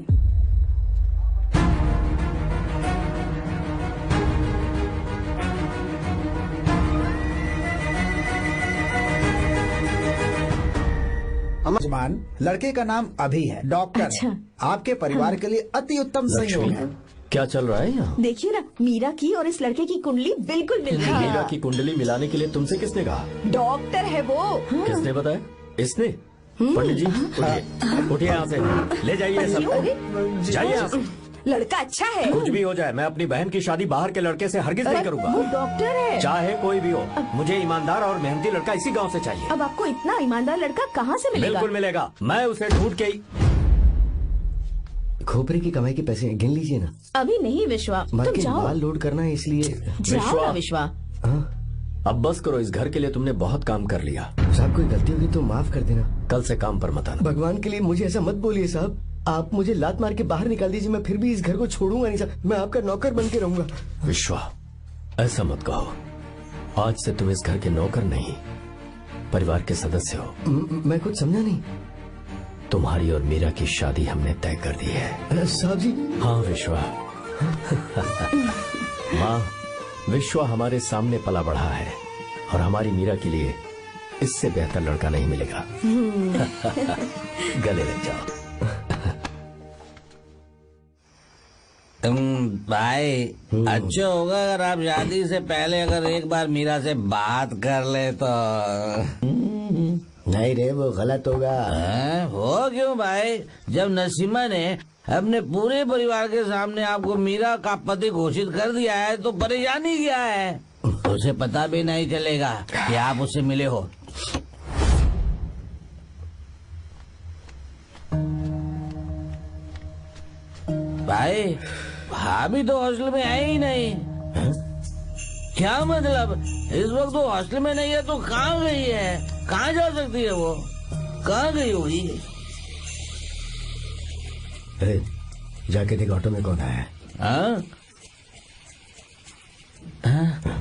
जमान, लड़के का नाम अभी है, डॉक्टर। अच्छा। आपके परिवार के लिए अति उत्तम संयोग है। क्या चल रहा है यहाँ? देखिए ना, मीरा की और इस लड़के की कुंडली बिल्कुल मिल रही है। मीरा की कुंडली मिलाने के लिए तुमसे किसने कहा? डॉक्टर है वो। किसने बताया? इसने? पंडित जी उठिए, उठिए यहाँ से, ले जाइए सब, जाइए यहाँ से। लड़का अच्छा है। कुछ भी हो जाए, मैं अपनी बहन की शादी बाहर के लड़के से हरगिज नहीं वो करूंगा। डॉक्टर है। चाहे कोई भी हो, मुझे ईमानदार और मेहनती लड़का इसी गांव से चाहिए। अब आपको इतना ईमानदार लड़का कहाँ से मिलेगा? बिल्कुल मिलेगा, मैं उसे ढूंढ के ही। खोपरे की कमाई के पैसे गिन लीजिए ना। अभी नहीं विश्वा, तुम जाओ। माल लोड करना है इसलिए। जाओ ना विश्वा। अब बस करो, इस घर के लिए तुमने बहुत काम कर लिया। साहब कोई गलती होगी तो माफ कर देना, कल से काम पर मत आना। भगवान के लिए मुझे ऐसा मत बोलिए साहब। आप मुझे लात मार के बाहर निकाल दीजिए, मैं फिर भी इस घर को छोड़ूंगा नहीं साहब। मैं आपका नौकर बन के रहूंगा। विश्वा ऐसा मत कहो, आज से तुम इस घर के नौकर नहीं, परिवार के सदस्य हो। मैं कुछ समझा नहीं। तुम्हारी और मीरा की शादी हमने तय कर दी है। साहब जी। हाँ विश्वा। माँ, विश्वा हमारे सामने पला बढ़ा है और हमारी मीरा के लिए इससे बेहतर लड़का नहीं मिलेगा। गले लग जाओ। भाई अच्छा होगा अगर आप शादी से पहले अगर एक बार मीरा से बात कर ले तो। नहीं रे, वो गलत होगा। हो क्यों भाई? जब नसीमा ने अपने पूरे परिवार के सामने आपको मीरा का पति घोषित कर दिया है तो परेशानी क्या है? उसे पता भी नहीं चलेगा कि आप उससे मिले हो। भाई भाभी तो हॉस्टल में है ही नहीं। क्या मतलब? इस वक्त वो हॉस्टल में नहीं है तो कहाँ गई है? कहाँ जा सकती है वो? कहाँ गई होगी? जाके देख ऑटो में कौन आया है। हाँ? हाँ?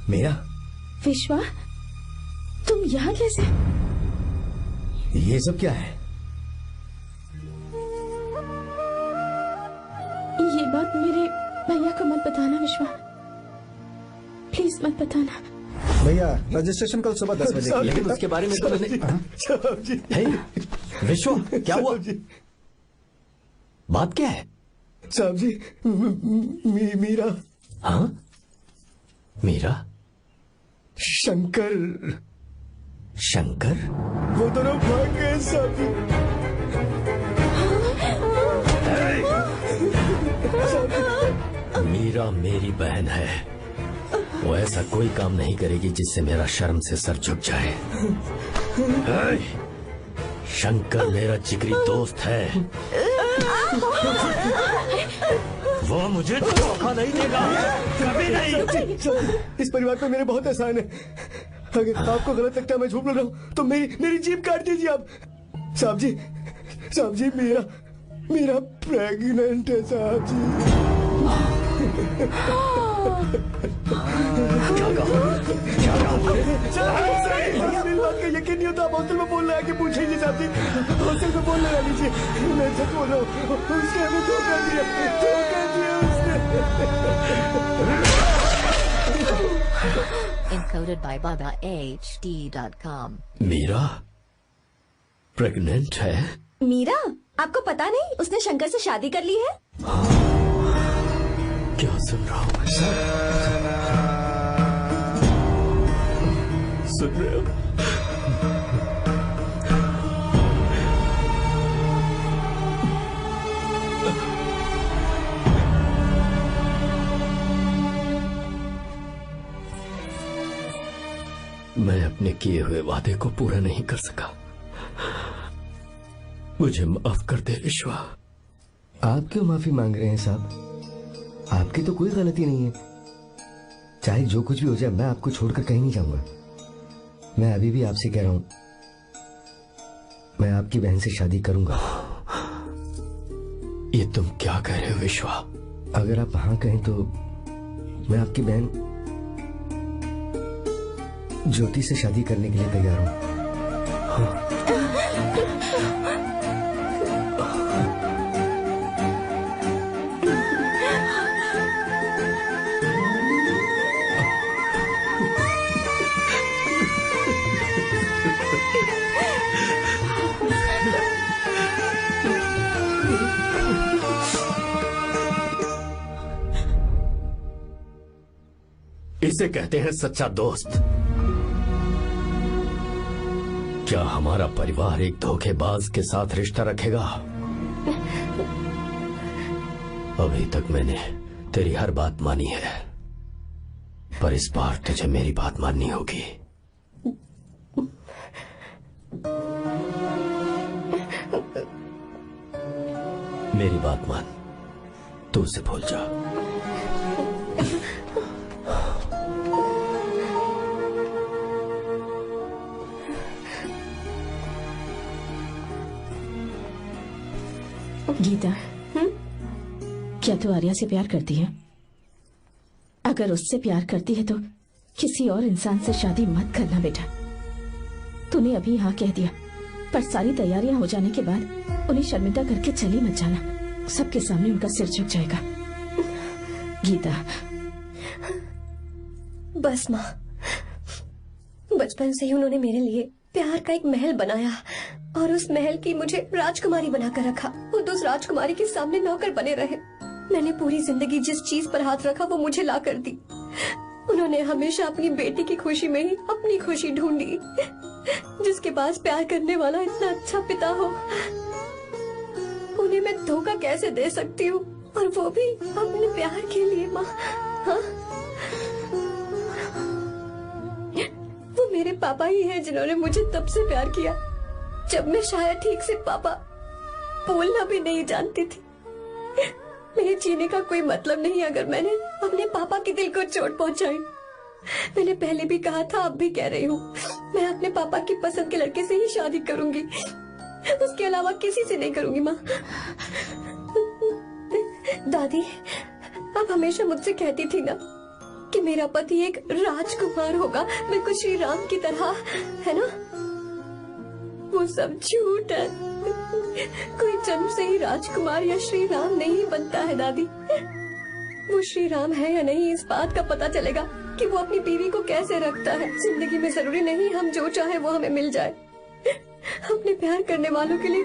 मीरा। विश्वा, तुम यहाँ कैसे? ये सब क्या है? ये बात मेरे भैया को मत बताना विश्वा, प्लीज मत बताना। भैया रजिस्ट्रेशन कल सुबह 10 बजे। लेकिन उसके बारे में तो नहीं। विश्व क्या हुआ? बात क्या है? साहब जी, मीरा। हाँ मीरा? शंकर। शंकर? वो दोनों भाग गए साहब जी। मीरा मेरी बहन है, वो ऐसा कोई काम नहीं करेगी जिससे मेरा शर्म से सर झुक जाए। शंकर मेरा जिगरी दोस्त है, वो मुझे धोखा नहीं देगा, कभी नहीं। इस परिवार पे मेरे बहुत एहसान है। अगर आपको गलत लगता है मैं झूठ बोल रहा हूँ तो मेरी जीभ काट दीजिए आप। साहब जी मेरा प्रेग्नेंट है साहब जी। बात का यकीन नहीं होता। आप हॉस्टल में बोल रहे हैं कि पूछेंगे साहब जी, हॉस्टल में बोल रहे लीजिए, मैं सच बोल रहा हूँ। उसने हमें धोखा दिया Encoded by BabaHD.com. Meera pregnant है? मीरा, आपको पता नहीं उसने शंकर से शादी कर ली है? क्या सुन रहा हूँ मैं सर? सुन रहे हो? मैं अपने किए हुए वादे को पूरा नहीं कर सका। मुझे माफ कर दे विश्वा। आप क्यों माफी मांग रहे हैं साहब? आपकी तो कोई गलती नहीं है। चाहे जो कुछ भी हो जाए मैं आपको छोड़कर कहीं नहीं जाऊंगा। मैं अभी भी आपसे कह रहा हूं, मैं आपकी बहन से शादी करूंगा। ये तुम क्या कह रहे हो विश्वा? अगर आप हाँ कहें तो मैं आपकी बहन ज्योति से शादी करने के लिए तैयार हूं। इसे कहते हैं सच्चा दोस्त। क्या हमारा परिवार एक धोखेबाज के साथ रिश्ता रखेगा? अभी तक मैंने तेरी हर बात मानी है, पर इस बार तुझे मेरी बात माननी होगी। मेरी बात मान, तू उसे भूल जा। गीता, क्या तू आर्या से प्यार करती है? अगर उससे प्यार करती है तो किसी और इंसान से शादी मत करना बेटा। तूने अभी हाँ कह दिया, पर सारी तैयारियां हो जाने के बाद उन्हें शर्मिंदा करके चली मत जाना। सबके सामने उनका सिर झुक जाएगा। गीता, बस माँ, बचपन से ही उन्होंने मेरे लिए प्यार का एक महल बनाया और उस महल की मुझे राजकुमारी बनाकर रखा। वो उस राजकुमारी के सामने नौकर बने रहे। मैंने पूरी जिंदगी जिस चीज पर हाथ रखा वो मुझे ला कर दी। उन्होंने हमेशा अपनी बेटी की खुशी में ही अपनी खुशी ढूंढी। जिसके पास प्यार करने वाला इतना अच्छा पिता हो, उन्हें मैं धोखा कैसे दे सकती हूँ, और वो भी अपने प्यार के लिए। माँ, हाँ? वो मेरे पापा ही हैं जिन्होंने मुझे तब से प्यार किया जब मैं शायद ठीक से पापा बोलना भी नहीं जानती थी। मेरे जीने का कोई मतलब नहीं अगर मैंने अपने पापा के दिल को चोट पहुंचाई। मैंने पहले भी कहा था, अब भी कह रही हूँ, मैं अपने पापा की पसंद के लड़के से ही शादी करूंगी, उसके अलावा किसी से नहीं करूंगी। माँ, दादी आप हमेशा मुझसे कहती थी ना कि मेरा पति एक राजकुमार होगा, बिल्कुल श्री राम की तरह, है ना? वो सब झूठ है। कोई जन्म से ही राजकुमार या श्री राम नहीं बनता है दादी। वो श्री राम है या नहीं, इस बात का पता चलेगा कि वो अपनी बीवी को कैसे रखता है। जिंदगी में जरूरी नहीं हम जो चाहे वो हमें मिल जाए। अपने प्यार करने वालों के लिए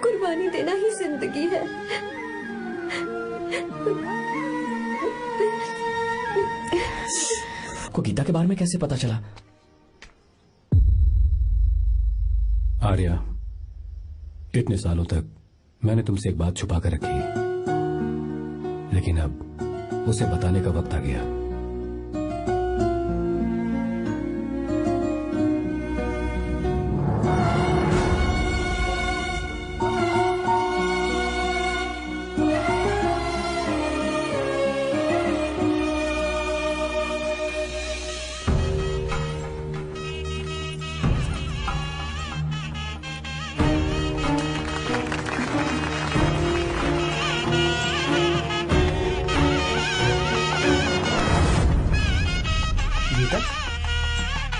कुर्बानी देना ही जिंदगी है। को गीता के बारे में कैसे पता चला? आर्या, इतने सालों तक मैंने तुमसे एक बात छुपा कर रखी, लेकिन अब उसे बताने का वक्त आ गया।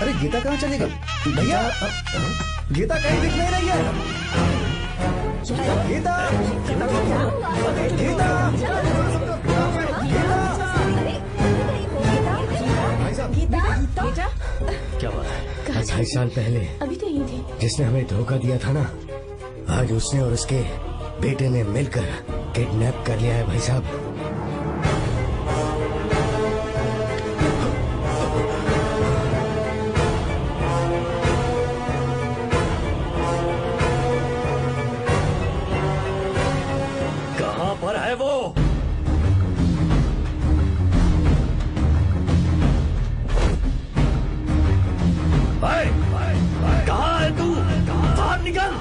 अरे गीता कहाँ चली गई? भैया गीता कहीं दिख नहीं रही है। गीता गीता क्या बात है? 2.5 साल पहले अभी तो यही थी। जिसने हमें धोखा दिया था ना, आज उसने और उसके बेटे ने मिलकर किडनैप कर लिया है भाई साहब। कहाँ पर है वो? कहाँ है तू? बाहर निकल।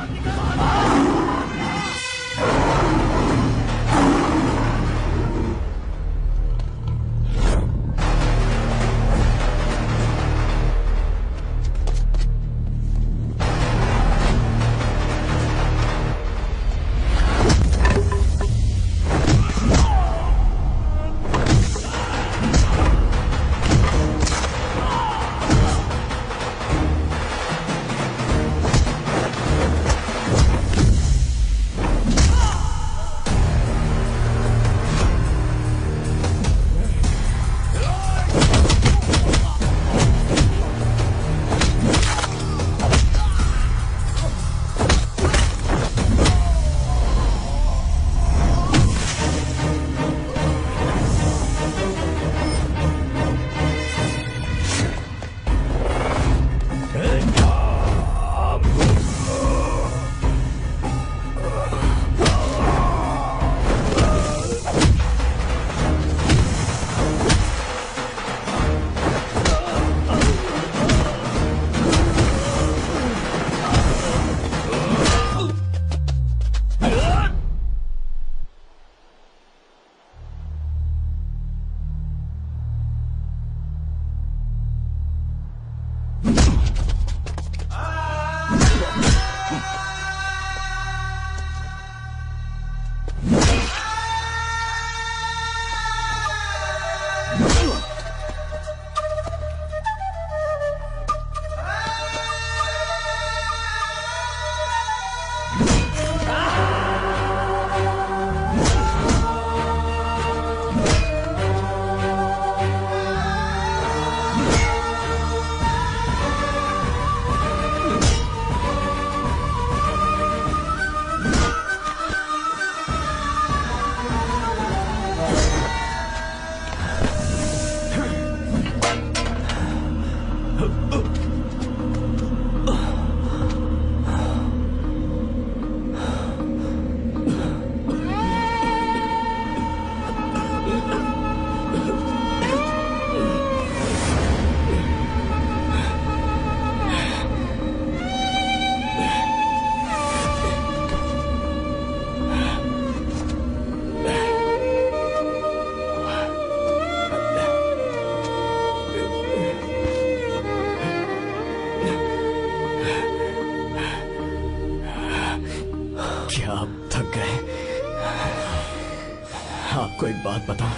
आपको एक बात बताऊं,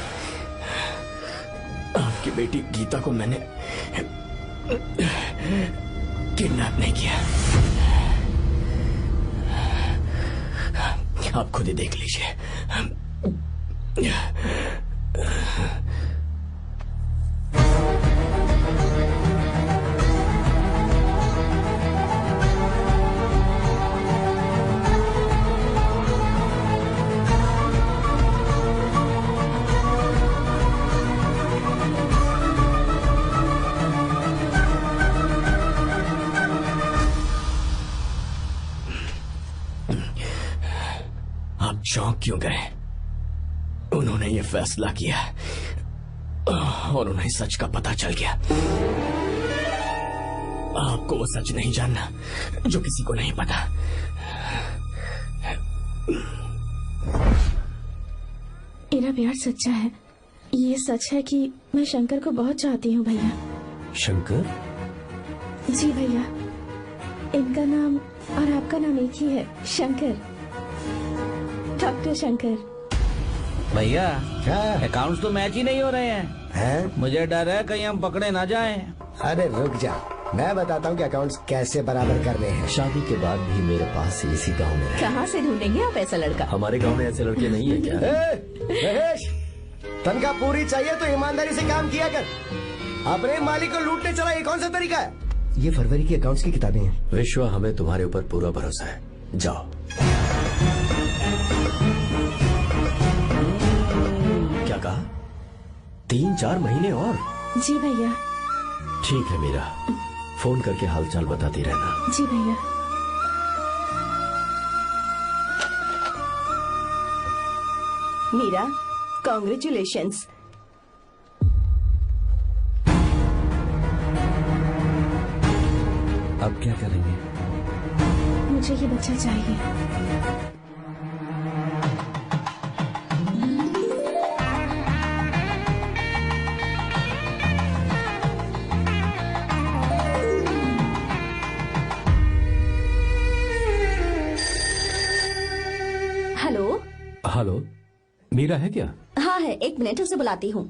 आपकी बेटी गीता को मैंने किडनैप नहीं किया। आप खुद ही देख लीजिए। आप चौंक क्यों गए? उन्होंने ये फैसला किया और उन्हें सच का पता चल गया। आपको वो सच नहीं जानना जो किसी को नहीं पता। मेरा प्यार सच्चा है। ये सच है कि मैं शंकर को बहुत चाहती हूँ भैया। शंकर? जी भैया, इनका नाम और आपका नाम एक ही है, शंकर, डॉक्टर शंकर। भैया क्या? अकाउंट्स तो मैच ही नहीं हो रहे हैं। हैं? मुझे डर है कहीं हम पकड़े ना जाएं। अरे रुक जा, मैं बताता हूँ कि अकाउंट्स कैसे बराबर करने हैं। शादी के बाद भी मेरे पास इसी गांव में रहे। कहाँ से ढूंढेंगे आप ऐसा लड़का? हमारे गांव में ऐसे लड़के नहीं है क्या? महेश, तनख्वाह पूरी चाहिए तो ईमानदारी से काम किया कर। अपने मालिक को लूटने चला, ये कौन सा तरीका है? ये फरवरी की अकाउंट्स की किताबें हैं। विश्वा, हमें तुम्हारे ऊपर पूरा भरोसा है, जाओ। क्या कहा? 3-4 महीने और? जी भैया। ठीक है मीरा, फोन करके हालचाल बताती रहना। जी भैया। मीरा, कॉन्ग्रेचुलेशंस। अब क्या करेंगे? मुझे ये बच्चा चाहिए। हेलो। हेलो, मीरा है क्या? हाँ है, 1 मिनट, उसे बुलाती हूँ।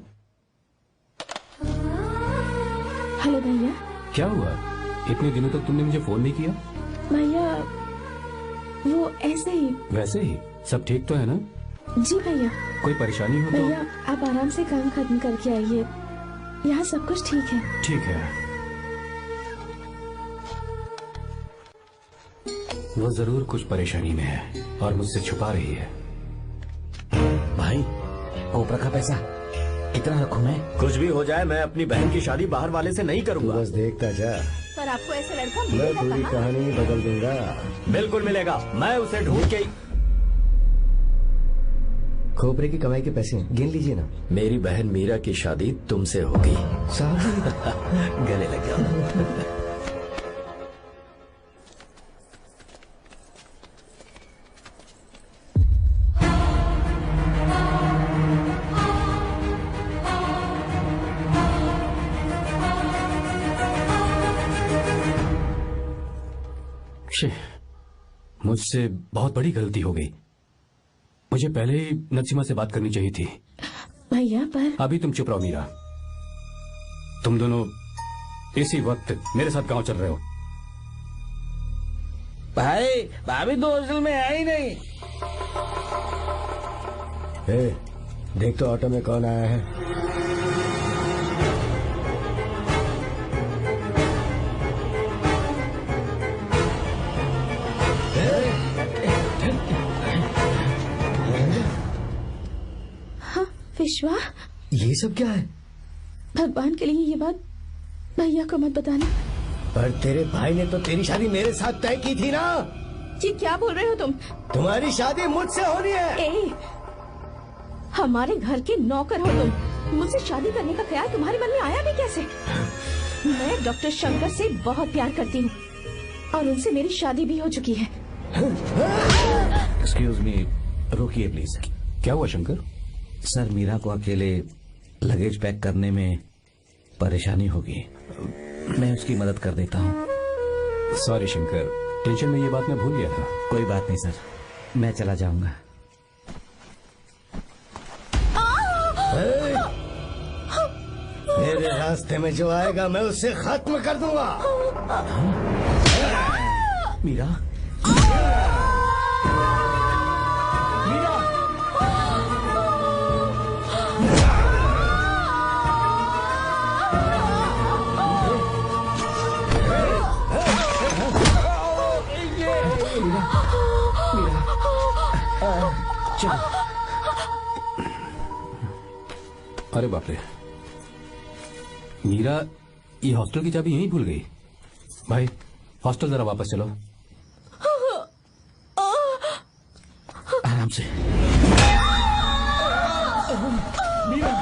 हेलो भैया। क्या हुआ? इतने दिनों तक तुमने मुझे फोन नहीं किया? भैया वो ऐसे ही। वैसे ही? सब ठीक तो है ना? जी भैया। कोई परेशानी हो तो? भैया आप आराम से काम खत्म करके आइए, यहाँ सब कुछ ठीक है। ठीक है। वो जरूर कुछ परेशानी में है और मुझसे छुपा रही है। भाई, ओपरा का पैसा कितना रखूं मैं? कुछ भी हो जाए, मैं अपनी बहन की शादी बाहर वाले से नहीं करूंगा। बस देखता जा, पर आपको ऐसा लड़का मैं मिलेगा पूरी कहाँ? कहानी बदल दूंगा। बिल्कुल मिलेगा, मैं उसे ढूंढ के। खोपरे की कमाई के पैसे गिन लीजिए ना। मेरी बहन मीरा की शादी तुमसे होगी। साहब गले लग जाओ। मुझसे बहुत बड़ी गलती हो गई। मुझे पहले ही नसीमा से बात करनी चाहिए थी। भैया पर अभी तुम चुप रहो मीरा। तुम दोनों इसी वक्त मेरे साथ गांव चल रहे हो। भाई, भाभी तो हॉस्टल में है ही नहीं। देख तो ऑटो में कौन आया है। विश्वा, ये सब क्या है? भगवान के लिए ये बात भैया को मत बताना। पर तेरे भाई ने तो तेरी शादी मेरे साथ तय की थी ना। जी क्या बोल रहे हो तुम? तुम्हारी शादी मुझसे होनी है। हमारे घर के नौकर हो तुम, मुझसे शादी करने का ख्याल तुम्हारे मन में आया भी कैसे? मैं डॉक्टर शंकर से बहुत प्यार करती हूँ और उनसे मेरी शादी भी हो चुकी है। एक्सक्यूज मी, रोकिए प्लीज। क्या हुआ शंकर? सर, मीरा को अकेले लगेज पैक करने में परेशानी होगी, मैं उसकी मदद कर देता हूँ। सॉरी शंकर, टेंशन में ये बात मैं भूल गया था। कोई बात नहीं सर, मैं चला जाऊंगा। मेरे रास्ते में जो आएगा मैं उसे खत्म कर दूंगा। मीरा, अरे बाप रे, मीरा ये हॉस्टल की चाबी यहीं भूल गई। भाई हॉस्टल जरा वापस चलो। आराम से। मीरा,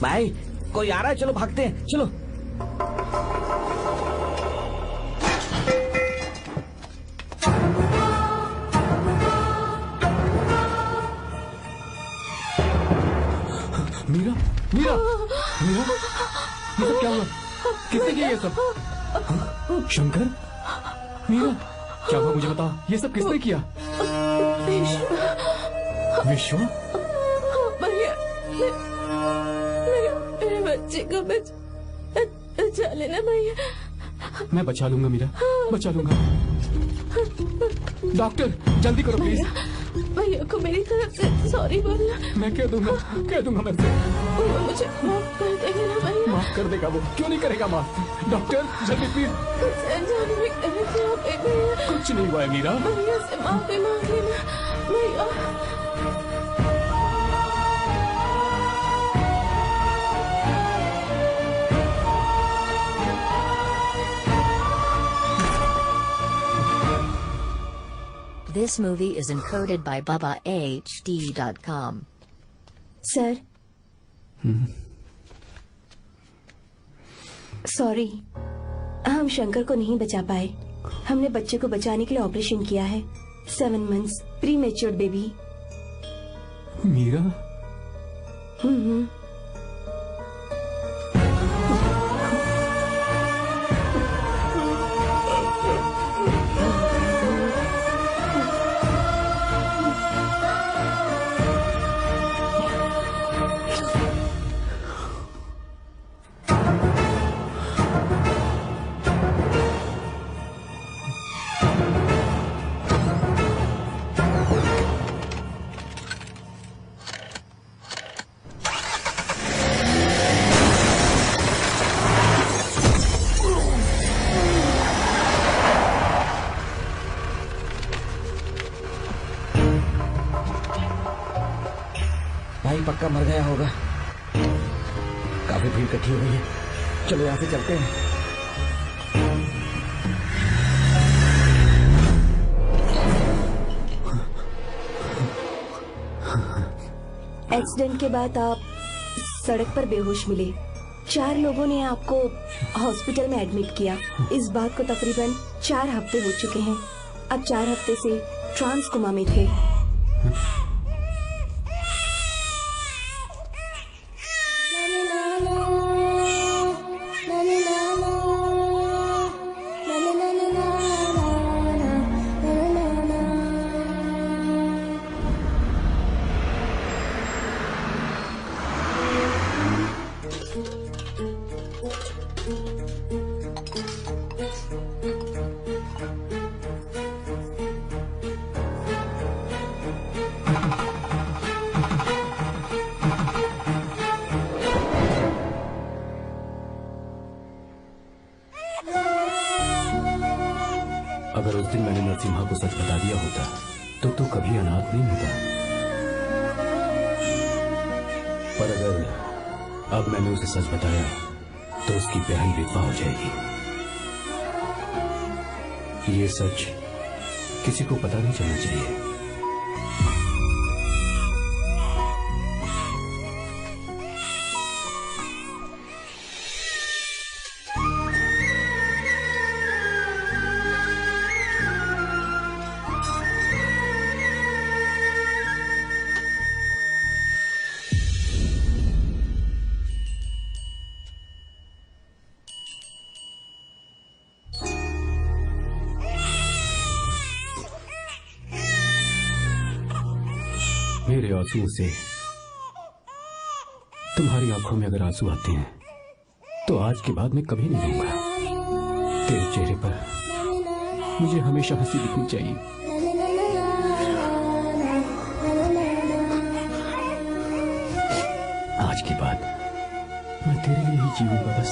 भाई कोई आ रहा है, चलो भागते हैं, चलो। मीरा, मीरा, मीरा, ये सब क्या हुआ? किसने किया ये सब? हाँ? शंकर, मीरा, क्या हुआ मुझे बताओ, ये सब किसने किया? विश्वा? भैया, मेरे बच्चे को बचा लेना भैया। मैं बचा लूंगा मीरा, बचा लूंगा। डॉक्टर जल्दी करो प्लीज। भैया को मेरी तरफ से सॉरी बोलना। मैं कह दूंगा मैं से। मुझे माफ कर देगा ना भैया? माफ कर देगा वो, क्यों नहीं करेगा माफ? डॉक्टर जल्दी प्लीज। कुछ नहीं हुआ है मीरा। भैया से माफी मांग लेना भैया। This movie is encoded by BabaHD.com. Sir, sorry, हम शंकर को नहीं बचा पाए। हमने बच्चे को बचाने के लिए ऑपरेशन किया है। 7 months pre matured baby. Meera? भाई पक्का मर गया होगा। काफी भीड़ इकट्ठी हो गई है, चलो यहाँ से चलते हैं। एक्सीडेंट के बाद आप सड़क पर बेहोश मिले। 4 लोगों ने आपको हॉस्पिटल में एडमिट किया। इस बात को तकरीबन 4 हफ्ते हो चुके हैं। अब 4 हफ्ते से ट्रांस कोमा में थे। अगर उस दिन मैंने नरसिम्हा को सच बता दिया होता तो कभी अनाथ नहीं होता। पर अगर अब मैंने उसे सच बताया तो उसकी बहन विधवा हो जाएगी। ये सच किसी को पता नहीं चलना चाहिए। मेरे आंसुओं से तुम्हारी आंखों में अगर आंसू आते हैं तो आज के बाद मैं कभी नहीं दूंगा। तेरे चेहरे पर मुझे हमेशा हंसी दिखनी चाहिए। आज के बाद मैं तेरे लिए ही जीऊंगा बस।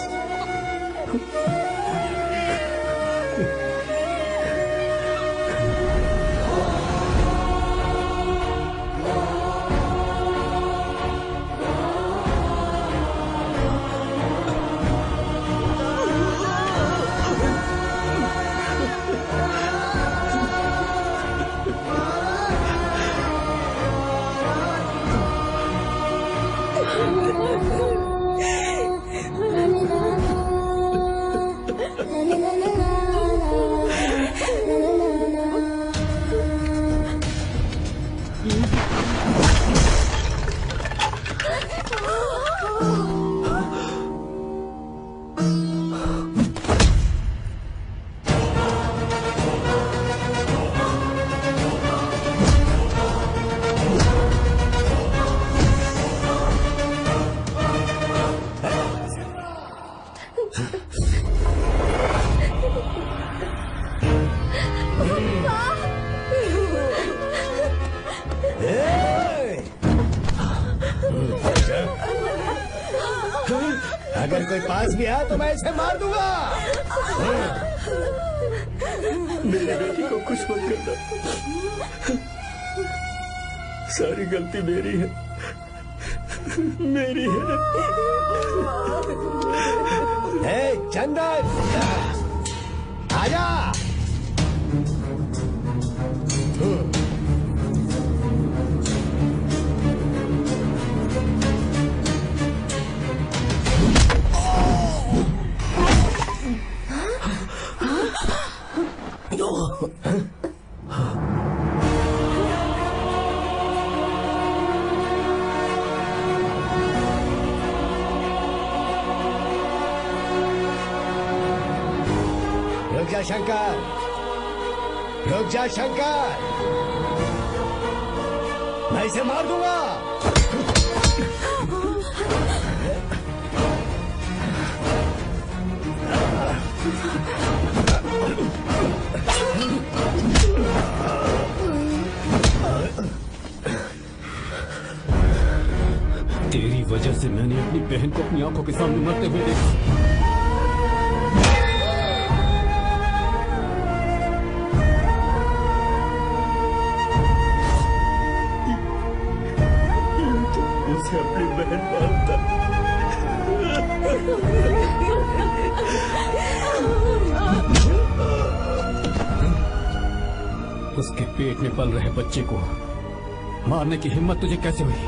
कोई पास भी आया तो मैं इसे मार दूंगा। मेरी बेटी को खुश मत करना, सारी गलती मेरी है, मेरी है। चंदन आजा। रुक जा शंकर, रुक जा शंकर, मैं इसे मार दूंगा। तेरी वजह से मैंने अपनी बहन को अपनी आंखों के सामने मरते हुए देखा। उसे अपनी बहन मानता। उसके पेट में पल रहे बच्चे को मारने की हिम्मत तुझे कैसे हुई?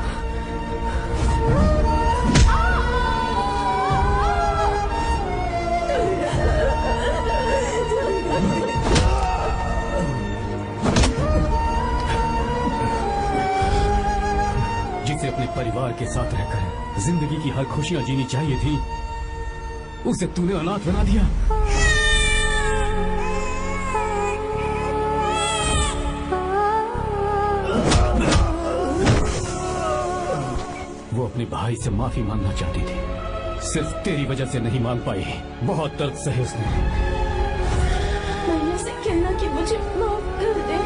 जिसे अपने परिवार के साथ रहकर जिंदगी की हर खुशियां जीनी चाहिए थी, उसे तूने अनाथ बना दिया। वो अपने भाई से माफी मांगना चाहती थी, सिर्फ तेरी वजह से नहीं मांग पाई। बहुत दर्द सहे उसने। मैंने से कहना कि मुझे माफ कर दे।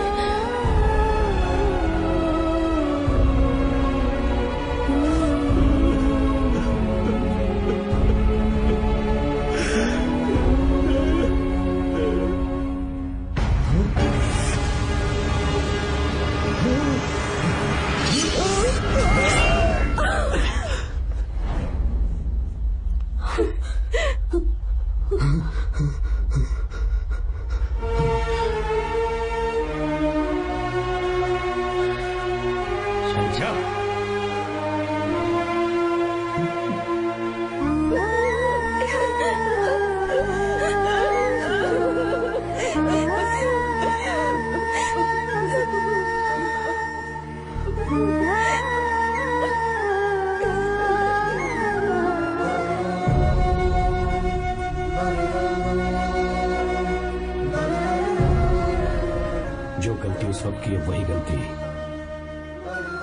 जो गलती उस वक्त की है वही गलती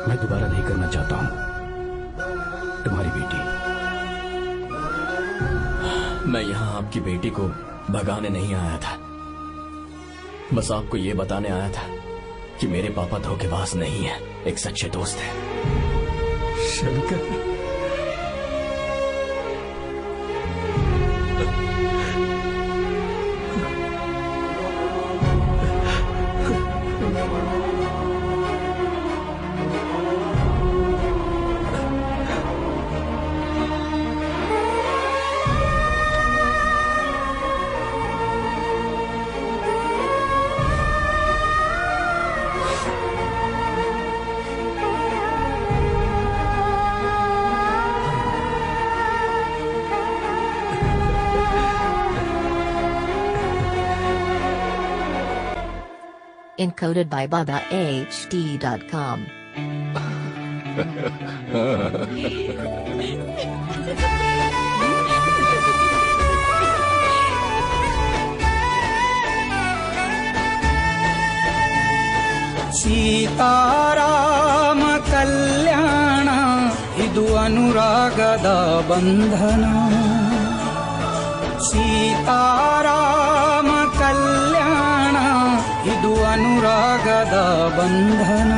मैं दोबारा नहीं करना चाहता हूं। तुम्हारी बेटी। मैं यहाँ आपकी बेटी को भगाने नहीं आया था, बस आपको ये बताने आया था कि मेरे पापा धोखेबाज नहीं है, एक सच्चे दोस्त है। Shankar, Encoded by BabaHD.com. Seetharama ಕಲ್ಯಾಣ ಇದು ಅನುರಾಗದ ಬಂಧನ. ಸೀತಾರಾಮ ಕಲ್ಯಾಣ ಇದು ಅನುರಾಗದ ಬಂಧನ.